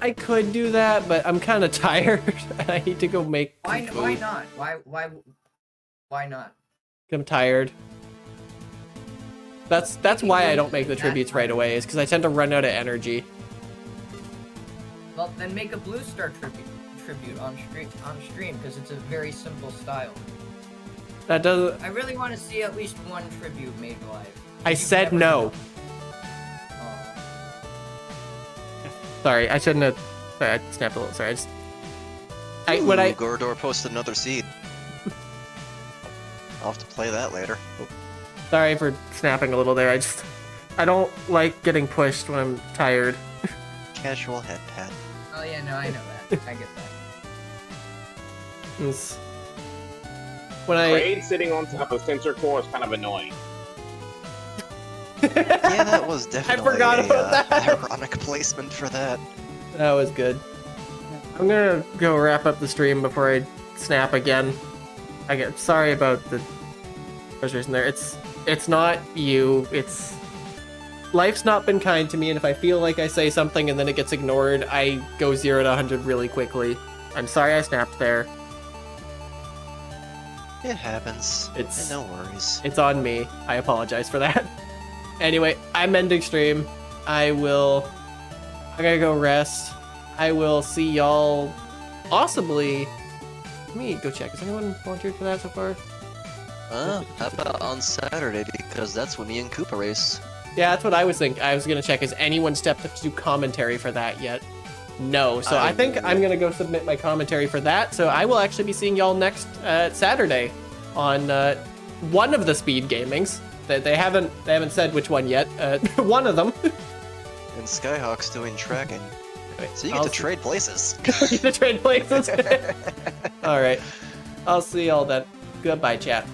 I could do that, but I'm kind of tired. I need to go make Why food. not? Why not? I'm tired. That's why I don't make the tributes right away, is because I tend to run out of energy. Well, then make a Blue Star tribute on stream because it's a very simple style. That doesn't. I really want to see at least one tribute made live. I You've said never no. done- Oh. Sorry, I shouldn't have. Sorry, I snapped a little. Sorry, Ooh, Gordor posted another seed. I'll have to play that later. Sorry for snapping a little there. I don't like getting pushed when I'm tired. Casual head pat. Oh yeah, no, I know that. I get that. It's- when I Kraid sitting on top of sensor core is kind of annoying. Yeah, that was definitely forgot a about that. ironic placement for that. that was good. I'm gonna go wrap up the stream before I snap again. Sorry about the frustration there. It's not you. It's life's not been kind to me, and if I feel like I say something and then it gets ignored, I go 0 to 100 really quickly. I'm sorry I snapped there. It happens. It's- no worries. It's on me. I apologize for that. Anyway, I'm ending stream. I gotta go rest. I will see y'all possibly. Let me go check. Has anyone volunteered for that so far? How about on Saturday, because that's when me and Koopa race. Yeah, that's what I was thinking. I was gonna check. Has anyone stepped up to do commentary for that yet? No. So I think I'm gonna go submit my commentary for that. So I will actually be seeing y'all next Saturday on one of the speed gamings. They haven't said which one yet. One of them. And Skyhawk's doing tracking. So you get I'll to trade places. the trade places. All right. I'll see y'all then. Goodbye, chat.